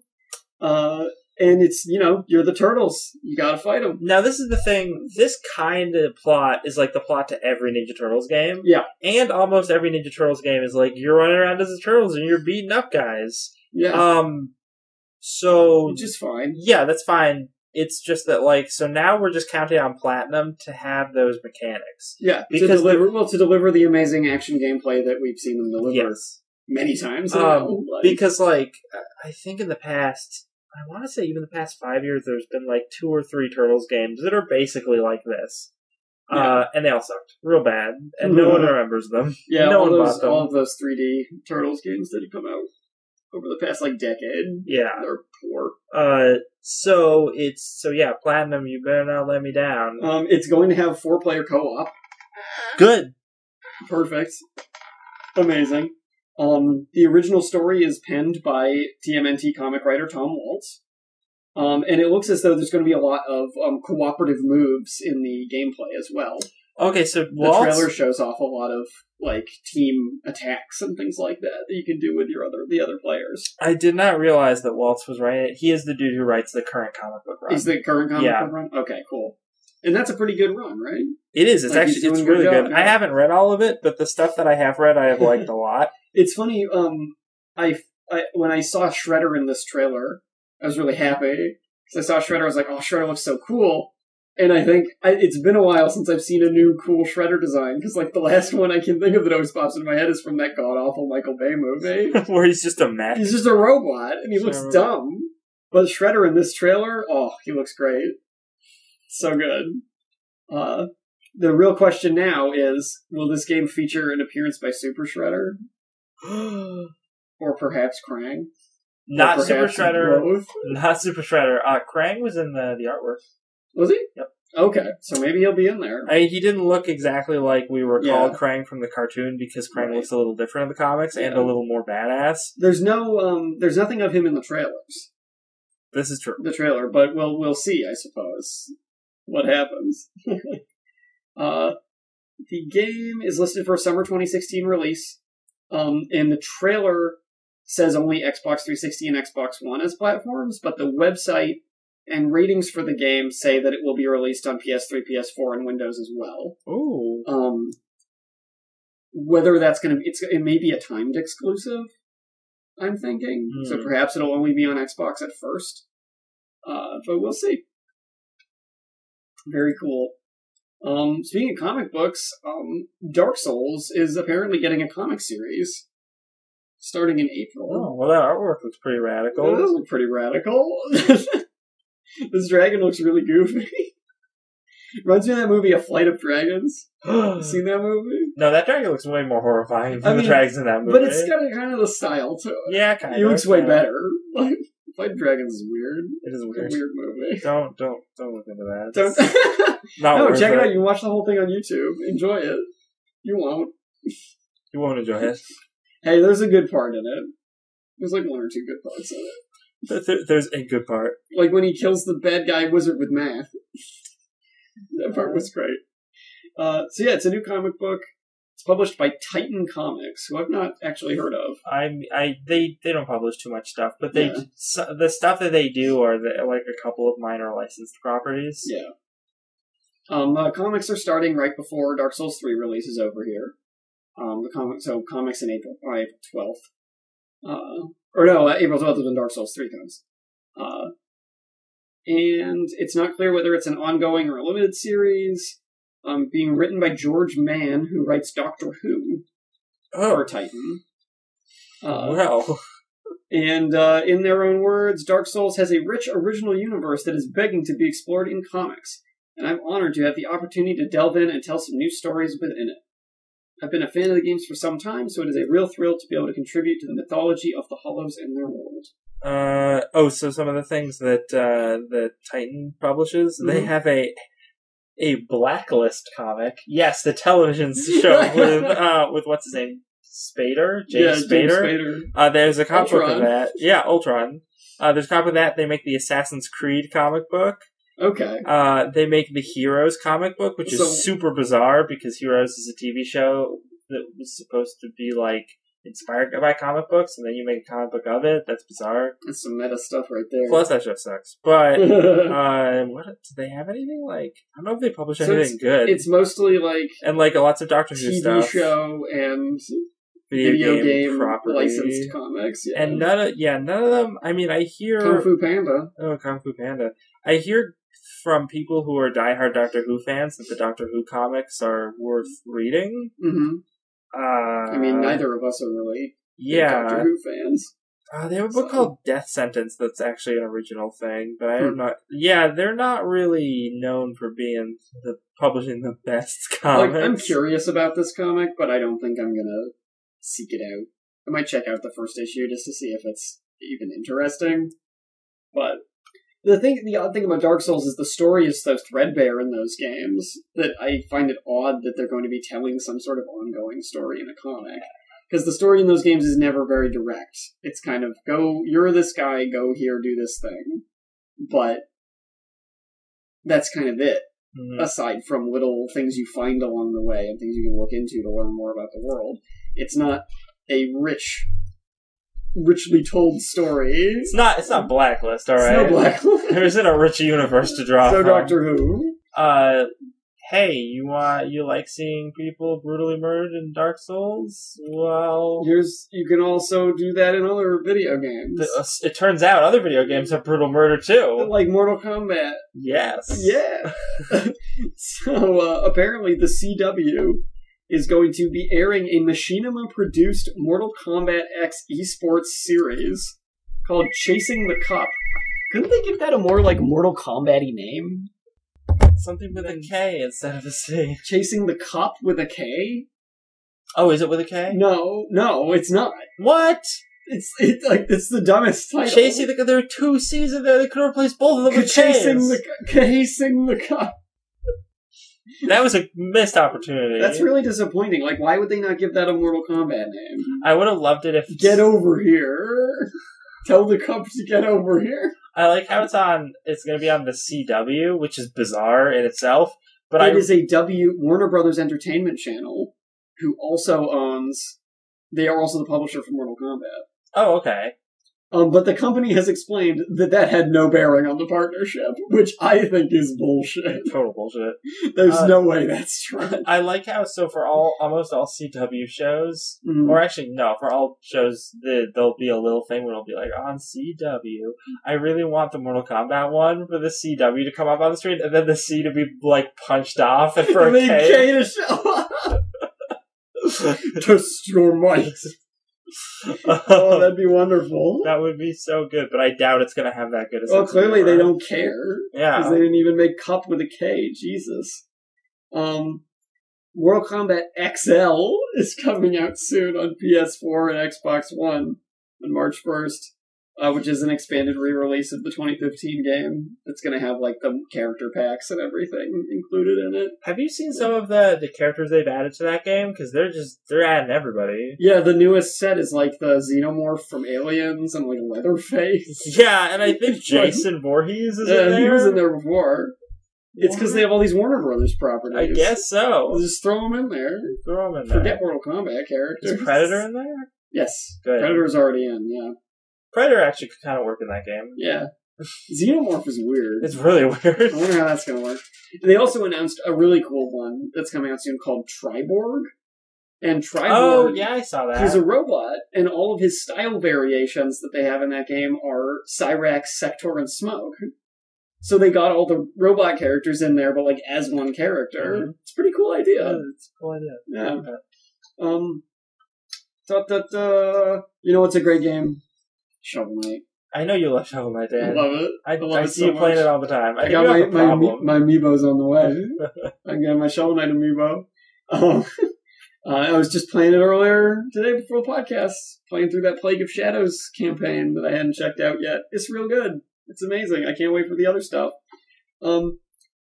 And it's, you're the turtles. You gotta fight them. Now, this is the thing. This kind of plot is like the plot to every Ninja Turtles game. Yeah. And almost every Ninja Turtles game is like, you're running around as the Turtles and you're beating up guys. Yeah. So... Which is fine. Yeah, that's fine. It's just that, so now we're just counting on Platinum to have those mechanics. Yeah, because to deliver the amazing action gameplay that we've seen them deliver many times. Because, I think in the past... I want to say even the past 5 years, there's been 2 or 3 Turtles games that are basically like this. Yeah. And they all sucked. Real bad. And no one remembers them. Yeah, no one bought them. All of those 3D Turtles games that have come out over the past, decade. Yeah. They're poor. So Platinum, you better not let me down. It's going to have 4-player co-op. Good. Perfect. Amazing. The original story is penned by TMNT comic writer Tom Waltz. And it looks as though there's going to be a lot of cooperative moves in the gameplay as well. Okay, so the trailer shows off a lot of team attacks and things like that you can do with the other players. I did not realize that Waltz was writing it. He is the dude who writes the current comic book run. He's the current comic book run? Okay, cool. And that's a pretty good run, right? It is. It's it's really good. I haven't read all of it, but the stuff that I have read, I have liked a lot. It's funny. When I saw Shredder in this trailer, I was really happy because I saw Shredder. I was like, "Oh, Shredder looks so cool!" And I think it's been a while since I've seen a new cool Shredder design because the last one I can think of that always pops in my head is from that god awful Michael Bay movie where he's just a mech. He's just a robot and he looks dumb. But Shredder in this trailer, he looks great. So good. The real question now is, will this game feature an appearance by Super Shredder? Or perhaps Krang? Not Super Shredder. Both? Not Super Shredder. Krang was in the artwork. Was he? Yep. Okay, so maybe he'll be in there. He didn't look exactly like we recalled Krang from the cartoon because Krang looks a little different in the comics and a little more badass. There's nothing of him in the trailers. This is true. The trailer, but we'll see, I suppose, what happens. The game is listed for a summer 2016 release, and the trailer says only Xbox 360 and Xbox One as platforms, but the website and ratings for the game say that it will be released on PS3, PS4, and Windows as well. Ooh. Whether that's going to be... It may be a timed exclusive, I'm thinking. So perhaps it'll only be on Xbox at first. But we'll see. Very cool. Speaking of comic books, Dark Souls is apparently getting a comic series starting in April. Oh, well, that artwork looks pretty radical. It does look pretty radical. This dragon looks really goofy. Reminds me of that movie, A Flight of Dragons. You seen that movie? No, that dragon looks way more horrifying than the dragons in that movie. But it's got kind of the style to it. Yeah, kind of. He looks way better. Flight of Dragons is weird. It is weird. It's a weird movie. Don't look into that. No, check it out. You can watch the whole thing on YouTube. Enjoy it. You won't. You won't enjoy it. Hey, there's a good part in it. There's 1 or 2 good parts in it. There's a good part. Like when he kills the bad guy wizard with math. That part was great. So yeah, it's a new comic book. It's published by Titan Comics, who I've not actually heard of. They don't publish too much stuff, but the stuff that they do are a couple of minor licensed properties. Yeah. Comics are starting right before Dark Souls 3 releases over here. Comics in April 12th. April 12th is when Dark Souls 3 comes. And it's not clear whether it's an ongoing or a limited series. Being written by George Mann, who writes Doctor Who for Titan. Well. And in their own words, Dark Souls has a rich original universe that is begging to be explored in comics, and I'm honored to have the opportunity to delve in and tell some new stories within it. I've been a fan of the games for some time, so it is a real thrill to be able to contribute to the mythology of the Hollows and their world. So some of the things that Titan publishes, they have a Blacklist comic. Yes, the television show with what's his name? Spader? James Spader. There's a comic book of that. Yeah, Ultron. There's a comic of that. They make the Assassin's Creed comic book. Okay. They make the Heroes comic book, which is super bizarre because Heroes is a TV show that was supposed to be inspired by comic books, and then you make a comic book of it. That's bizarre. That's some meta stuff right there. Plus, that show sucks. But what do they have anything like? I don't know if they publish anything good. It's mostly like and like lots of Doctor Who stuff, TV show and video game licensed comics. Yeah. And none of them. I mean, I hear Kung Fu Panda. Oh, Kung Fu Panda. I hear from people who are diehard Doctor Who fans that the Doctor Who comics are worth reading. Mm-hmm. I mean, neither of us are really Doctor Who fans. They have a book called Death Sentence that's actually an original thing, but I'm not... Yeah, they're not really known for being publishing the best comics. Like, I'm curious about this comic, but I don't think I'm gonna seek it out. I might check out the first issue just to see if it's even interesting. But the odd thing about Dark Souls is the story is so threadbare in those games that I find it odd that they're going to be telling some sort of ongoing story in a comic. Because the story in those games is never very direct. It's kind of, you're this guy, go here, do this thing. But that's kind of it. Mm-hmm. Aside from little things you find along the way and things you can look into to learn more about the world. It's not a richly told story. It's not Blacklist, alright? It's no Blacklist. There isn't a rich universe to draw from. So Doctor Who. Hey, you like seeing people brutally murdered in Dark Souls? Well... You can also do that in other video games. It turns out other video games have brutal murder, too. Like Mortal Kombat. Yes. Yeah. So, apparently the CW is going to be airing a Machinima-produced Mortal Kombat X esports series called Chasing the Cup. Couldn't they give that a more, like, Mortal Kombat-y name? Something with a K instead of a C. Chasing the Cup with a K? Oh, is it with a K? No, it's not. What? It's the dumbest title. Chasing the... There are 2 C's in there. They could replace both of them with K's. Chasing the Cup. That was a missed opportunity. That's really disappointing. Like, why would they not give that a Mortal Kombat name? I would have loved it if... Get over here. Tell the Cup to get over here. I like how it's going to be on the CW, which is bizarre in itself. But it is a Warner Brothers Entertainment channel, who also owns... They are also the publisher for Mortal Kombat. Oh, okay. But the company has explained that had no bearing on the partnership, which I think is bullshit. Total bullshit. There's no way that's true. I like how, so for almost all CW shows, or actually, no, for all shows, there'll be a little thing where it'll be like, on CW, I really want the Mortal Kombat one for the CW to come up on the screen, and then the C to be, like, punched off, and for a K to show up. Test your might. Oh, that'd be wonderful. That would be so good, but I doubt it's going to have that good a Well, clearly they don't care. Yeah. Because they didn't even make Cup with a K. Jesus. Mortal Kombat XL is coming out soon on PS4 and Xbox One on March 1st, which is an expanded re-release of the 2015 game. It's going to have, like, the character packs and everything included in it. Have you seen some of the characters they've added to that game? Because they're adding everybody. Yeah, the newest set is, like, the Xenomorph from Aliens and, like, Leatherface. Yeah, and I think Jason Voorhees is in there. He was in there before. It's because they have all these Warner Brothers properties. I guess so. Just throw them in there. Forget Mortal Kombat characters. Is Predator in there? Yes. Good. Predator's already in, yeah. Predator actually could kind of work in that game. Yeah. Xenomorph is weird. It's really weird. I wonder how that's going to work. They also announced a really cool one that's coming out soon called Triborg. And Triborg... Oh, yeah, I saw that. He's a robot, and all of his style variations that they have in that game are Cyrax, Sector, and Smoke. So they got all the robot characters in there, but like as one character. Mm-hmm. It's a pretty cool idea. Yeah, it's a cool idea. Yeah. You know what's a great game? Shovel Knight. I know you love Shovel Knight, Dan. I love it. I see you playing it all the time. I got my amiibos on the way. I got my Shovel Knight amiibo. I was just playing it earlier today before the podcast, playing through that Plague of Shadows campaign that I hadn't checked out yet. It's real good. It's amazing. I can't wait for the other stuff.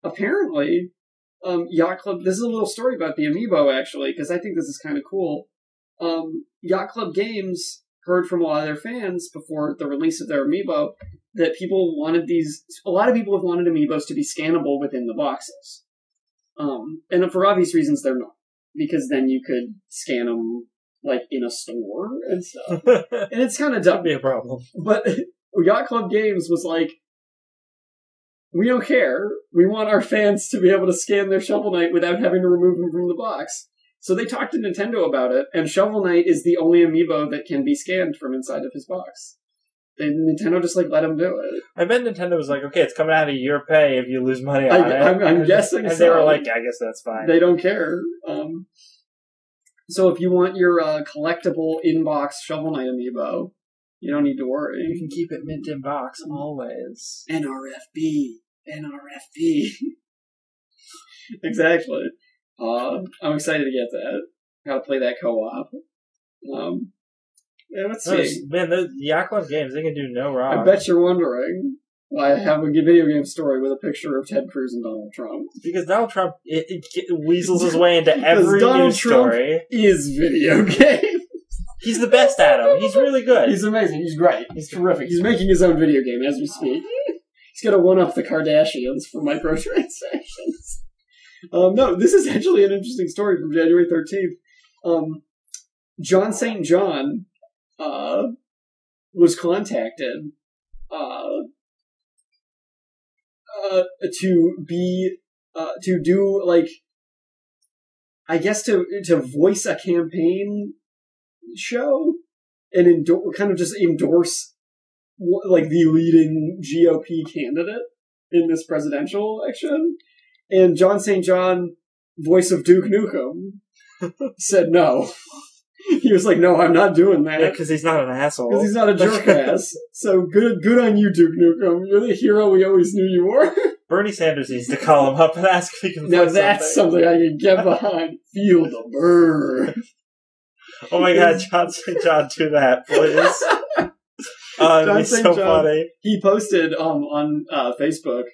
Apparently, Yacht Club... This is a little story about the amiibo, actually, because I think this is kind of cool. Yacht Club Games heard from a lot of their fans before the release of their amiibo that people wanted these... A lot of people have wanted amiibos to be scannable within the boxes. And for obvious reasons, they're not. Because then you could scan them like, in a store and stuff. And it's kind of dumb. That'd be a problem. But Yacht Club Games was like, we don't care. We want our fans to be able to scan their Shovel Knight without having to remove them from the box. So they talked to Nintendo about it, and Shovel Knight is the only amiibo that can be scanned from inside of his box. And Nintendo just, like, let him do it. I bet Nintendo was like, okay, it's coming out of your pay if you lose money on it. I'm guessing and so. they were like, I guess that's fine. They don't care. So if you want your collectible in-box Shovel Knight amiibo, you don't need to worry. You can keep it mint in box always. NRFB. Exactly. I'm excited to get that. Gotta play that co-op. Yeah, let's see. Man, the Yacht Club Games, they can do no wrong. I bet you're wondering why I have a video game story with a picture of Ted Cruz and Donald Trump. Because Donald Trump it weasels his way into every Donald news story. Trump is video game. He's the best at him. He's really good. He's amazing. He's great. He's terrific. He's making his own video game as we speak. He's going to one-up the Kardashians for microtransactions. No, this is actually an interesting story from January 13th. John St. John was contacted to do, like, I guess to voice a campaign show and kind of just endorse, like, the leading GOP candidate in this presidential election. And John St. John, voice of Duke Nukem, said no. He was like, no, I'm not doing that. Yeah, because he's not an asshole. Because he's not a jerk-ass. So good on you, Duke Nukem. You're the hero we always knew you were. Bernie Sanders needs to call him up and ask if he can Now play that's something I can get behind. Feel the burn. Oh my god, John St. John, do that, please. It'd be so funny. He posted on Facebook,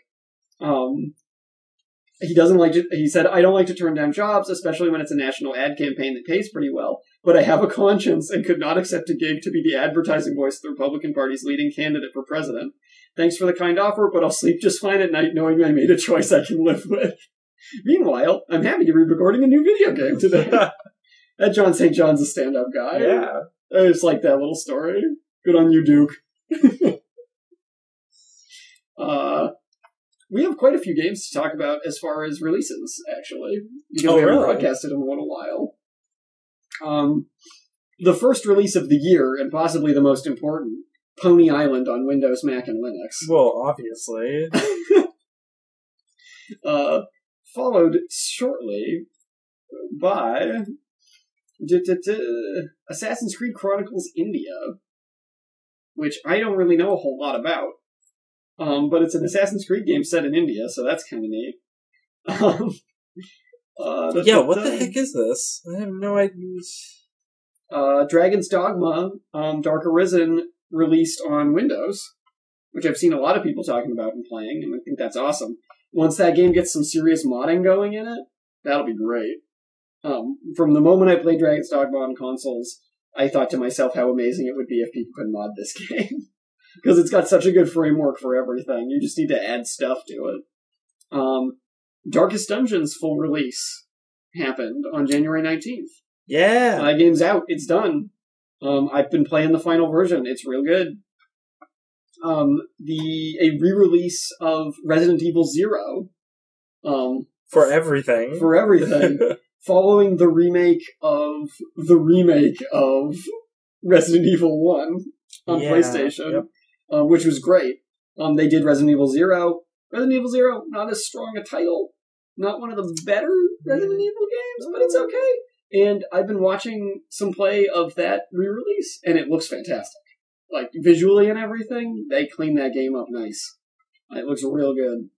he doesn't like to, he said, I don't like to turn down jobs, especially when it's a national ad campaign that pays pretty well, but I have a conscience and could not accept a gig to be the advertising voice of the Republican Party's leading candidate for president. Thanks for the kind offer, but I'll sleep just fine at night knowing I made a choice I can live with. Meanwhile, I'm happy to be recording a new video game today. That John St. John's a stand-up guy. Yeah. I just like that little story. Good on you, Duke. We have quite a few games to talk about as far as releases, actually. Because we haven't broadcasted in a little while. The first release of the year, and possibly the most important, Pony Island on Windows, Mac, and Linux. Well, obviously. Followed shortly by Assassin's Creed Chronicles India, which I don't really know a whole lot about. But it's an Assassin's Creed game set in India, so that's kind of neat. Yeah, what the heck is this? I have no idea. Dragon's Dogma, Dark Arisen, released on Windows, which I've seen a lot of people talking about and playing, and I think that's awesome. Once that game gets some serious modding going in it, that'll be great. From the moment I played Dragon's Dogma on consoles, I thought to myself how amazing it would be if people could mod this game. Because it's got such a good framework for everything. You just need to add stuff to it. Darkest Dungeon's full release happened on January 19th. Yeah. My game's out. It's done. I've been playing the final version. It's real good. A re-release of Resident Evil 0. For everything. For everything. Following the remake of Resident Evil 1 on PlayStation. Yep. Which was great. They did Resident Evil 0. Resident Evil 0, not as strong a title. Not one of the better Resident Evil games, but it's okay. And I've been watching some play of that re-release, and it looks fantastic. Like, visually and everything, they cleaned that game up nice. It looks real good.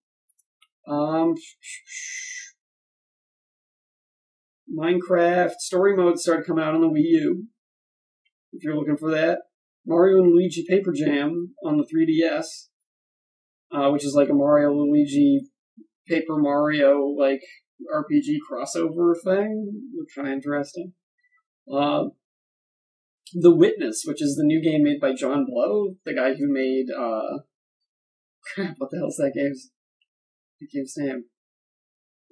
Minecraft Story Mode started coming out on the Wii U. If you're looking for that. Mario and Luigi Paper Jam on the 3DS, which is like a Mario Luigi Paper Mario like RPG crossover thing. Looks kind of interesting. The Witness, which is the new game made by John Blow, the guy who made what the hell's that game's name?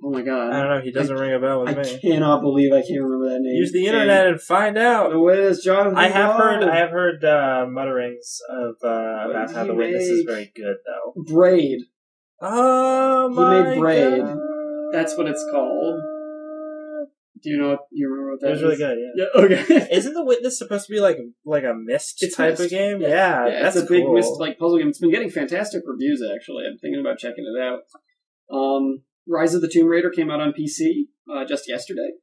Oh my god. I don't know. He doesn't ring a bell with I me. cannot believe I can't remember that name. Use the internet and find out. The Witness, Jonathan. I have Blow. heard mutterings of about how The Witness is very good, though. Braid. Oh He my made Braid. God. That's what it's called. Do you know? You remember what that is? It was really good. Yeah. Okay. Isn't The Witness supposed to be like a Myst type Myst. of game? Yeah, Yeah, that's it's a big cool. Myst puzzle game. It's been getting fantastic reviews. Actually, I'm thinking about checking it out. Rise of the Tomb Raider came out on PC just yesterday,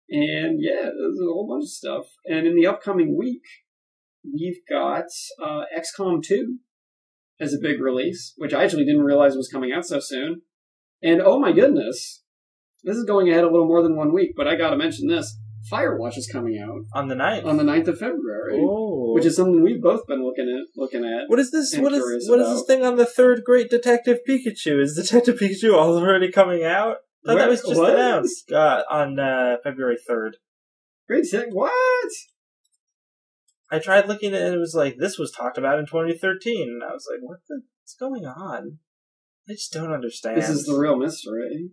and yeah, there's a whole bunch of stuff. And in the upcoming week, we've got XCOM 2 as a big release, which I actually didn't realize was coming out so soon. And oh my goodness, this is going ahead a little more than 1 week, but I gotta mention this. Firewatch is coming out on the 9th. On the 9th of February. Ooh. Which is something we've both been looking at. What is this? What is this thing on the third Great Detective Pikachu? Is Detective Pikachu already coming out? I thought that was just announced on February 3rd. Great Detective? What? I tried looking at it and it was like, this was talked about in 2013. And I was like, what's going on? I just don't understand. This is the real mystery.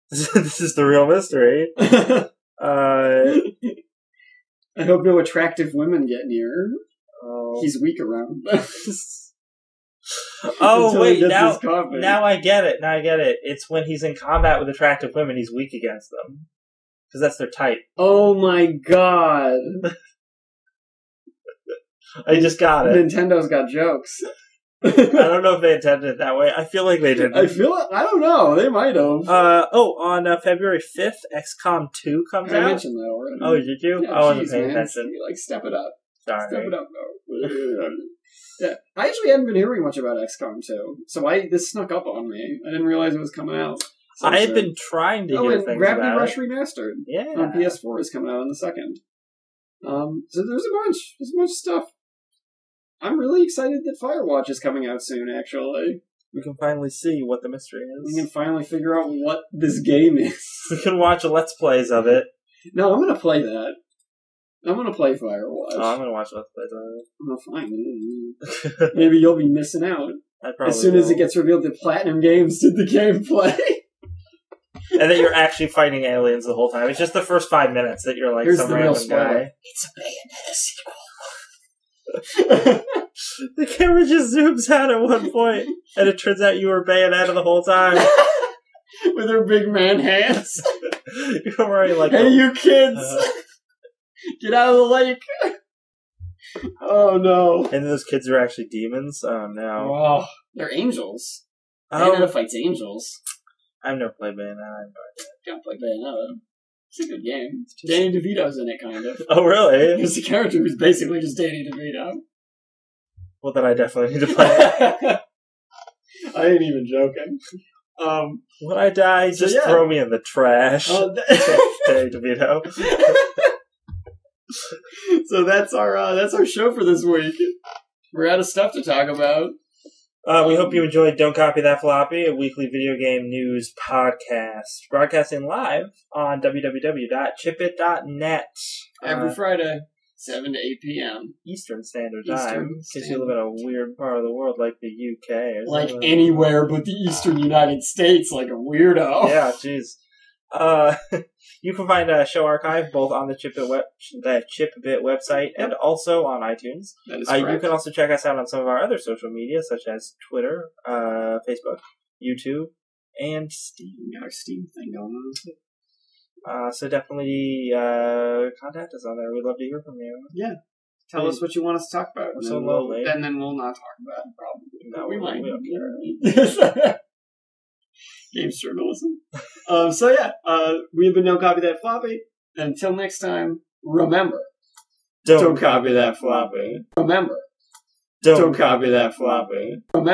This is the real mystery. I hope no attractive women get near. Oh. He's weak around them. Oh, wait, now I get it. Now I get it. It's when he's in combat with attractive women, he's weak against them. Because that's their type. Oh my god. I just got it. Nintendo's got jokes. I don't know if they intended it that way. I feel like they didn't. I don't know. They might have. On February 5th, XCOM 2 comes out. I mentioned that already. Oh, did you? Yeah, I wasn't paying attention. Step it up. Sorry. Step it up, though. Yeah, I actually hadn't been hearing much about XCOM 2, so this snuck up on me. I didn't realize it was coming out. So I had been trying to hear things Gravity about Rush it. Remastered. Yeah. On PS4 is coming out on the 2nd. So there's a bunch of stuff. I'm really excited that Firewatch is coming out soon, actually. We can finally see what the mystery is. We can finally figure out what this game is. We can watch Let's Plays of it. No, I'm going to play that. I'm going to play Firewatch. Oh, I'm going to watch Let's Plays of it. Fine. Maybe you'll be missing out. As soon as it gets revealed that Platinum Games did the gameplay. And that you're actually fighting aliens the whole time. It's just the first 5 minutes that you're like Here's some the real random guy. spoiler. It's a Bayonetta sequel. The camera just zooms out at one point, and it turns out you were Bayonetta the whole time. With her big man hands. You're wearing like hey, you kids! Get out of the lake! Oh no. And those kids are actually demons? Oh no. Oh, they're angels. Bayonetta fights angels. I've never played Bayonetta. I have no idea. Can't play Bayonetta. It's a good game. Danny DeVito's in it, kind of. Oh, really? There's a character who's basically just Danny DeVito. Well, then I definitely need to play it. I ain't even joking. When I die, just throw me in the trash. Danny DeVito. So that's our show for this week. We're out of stuff to talk about. We hope you enjoyed Don't Copy That Floppy, a weekly video game news podcast, broadcasting live on www.chipit.net. Every Friday, 7 to 8 p.m. Eastern Standard Time. In case you live in a weird part of the world like the UK. Like anywhere but the Eastern United States, like a weirdo. Yeah, jeez. You can find a show archive both on the Chipbit website and also on iTunes. That is correct. You can also check us out on some of our other social media, such as Twitter, Facebook, YouTube, and Steam. We got our Steam thing going on. So definitely contact us on there. We'd love to hear from you. Yeah. Tell us what you want us to talk about. We're so lonely. And then we'll not talk about it, probably. No, we might. We don't care. Games journalism. We've been No Copy That Floppy. Until next time, remember. Don't copy that floppy. Remember. Don't copy that floppy. Remember.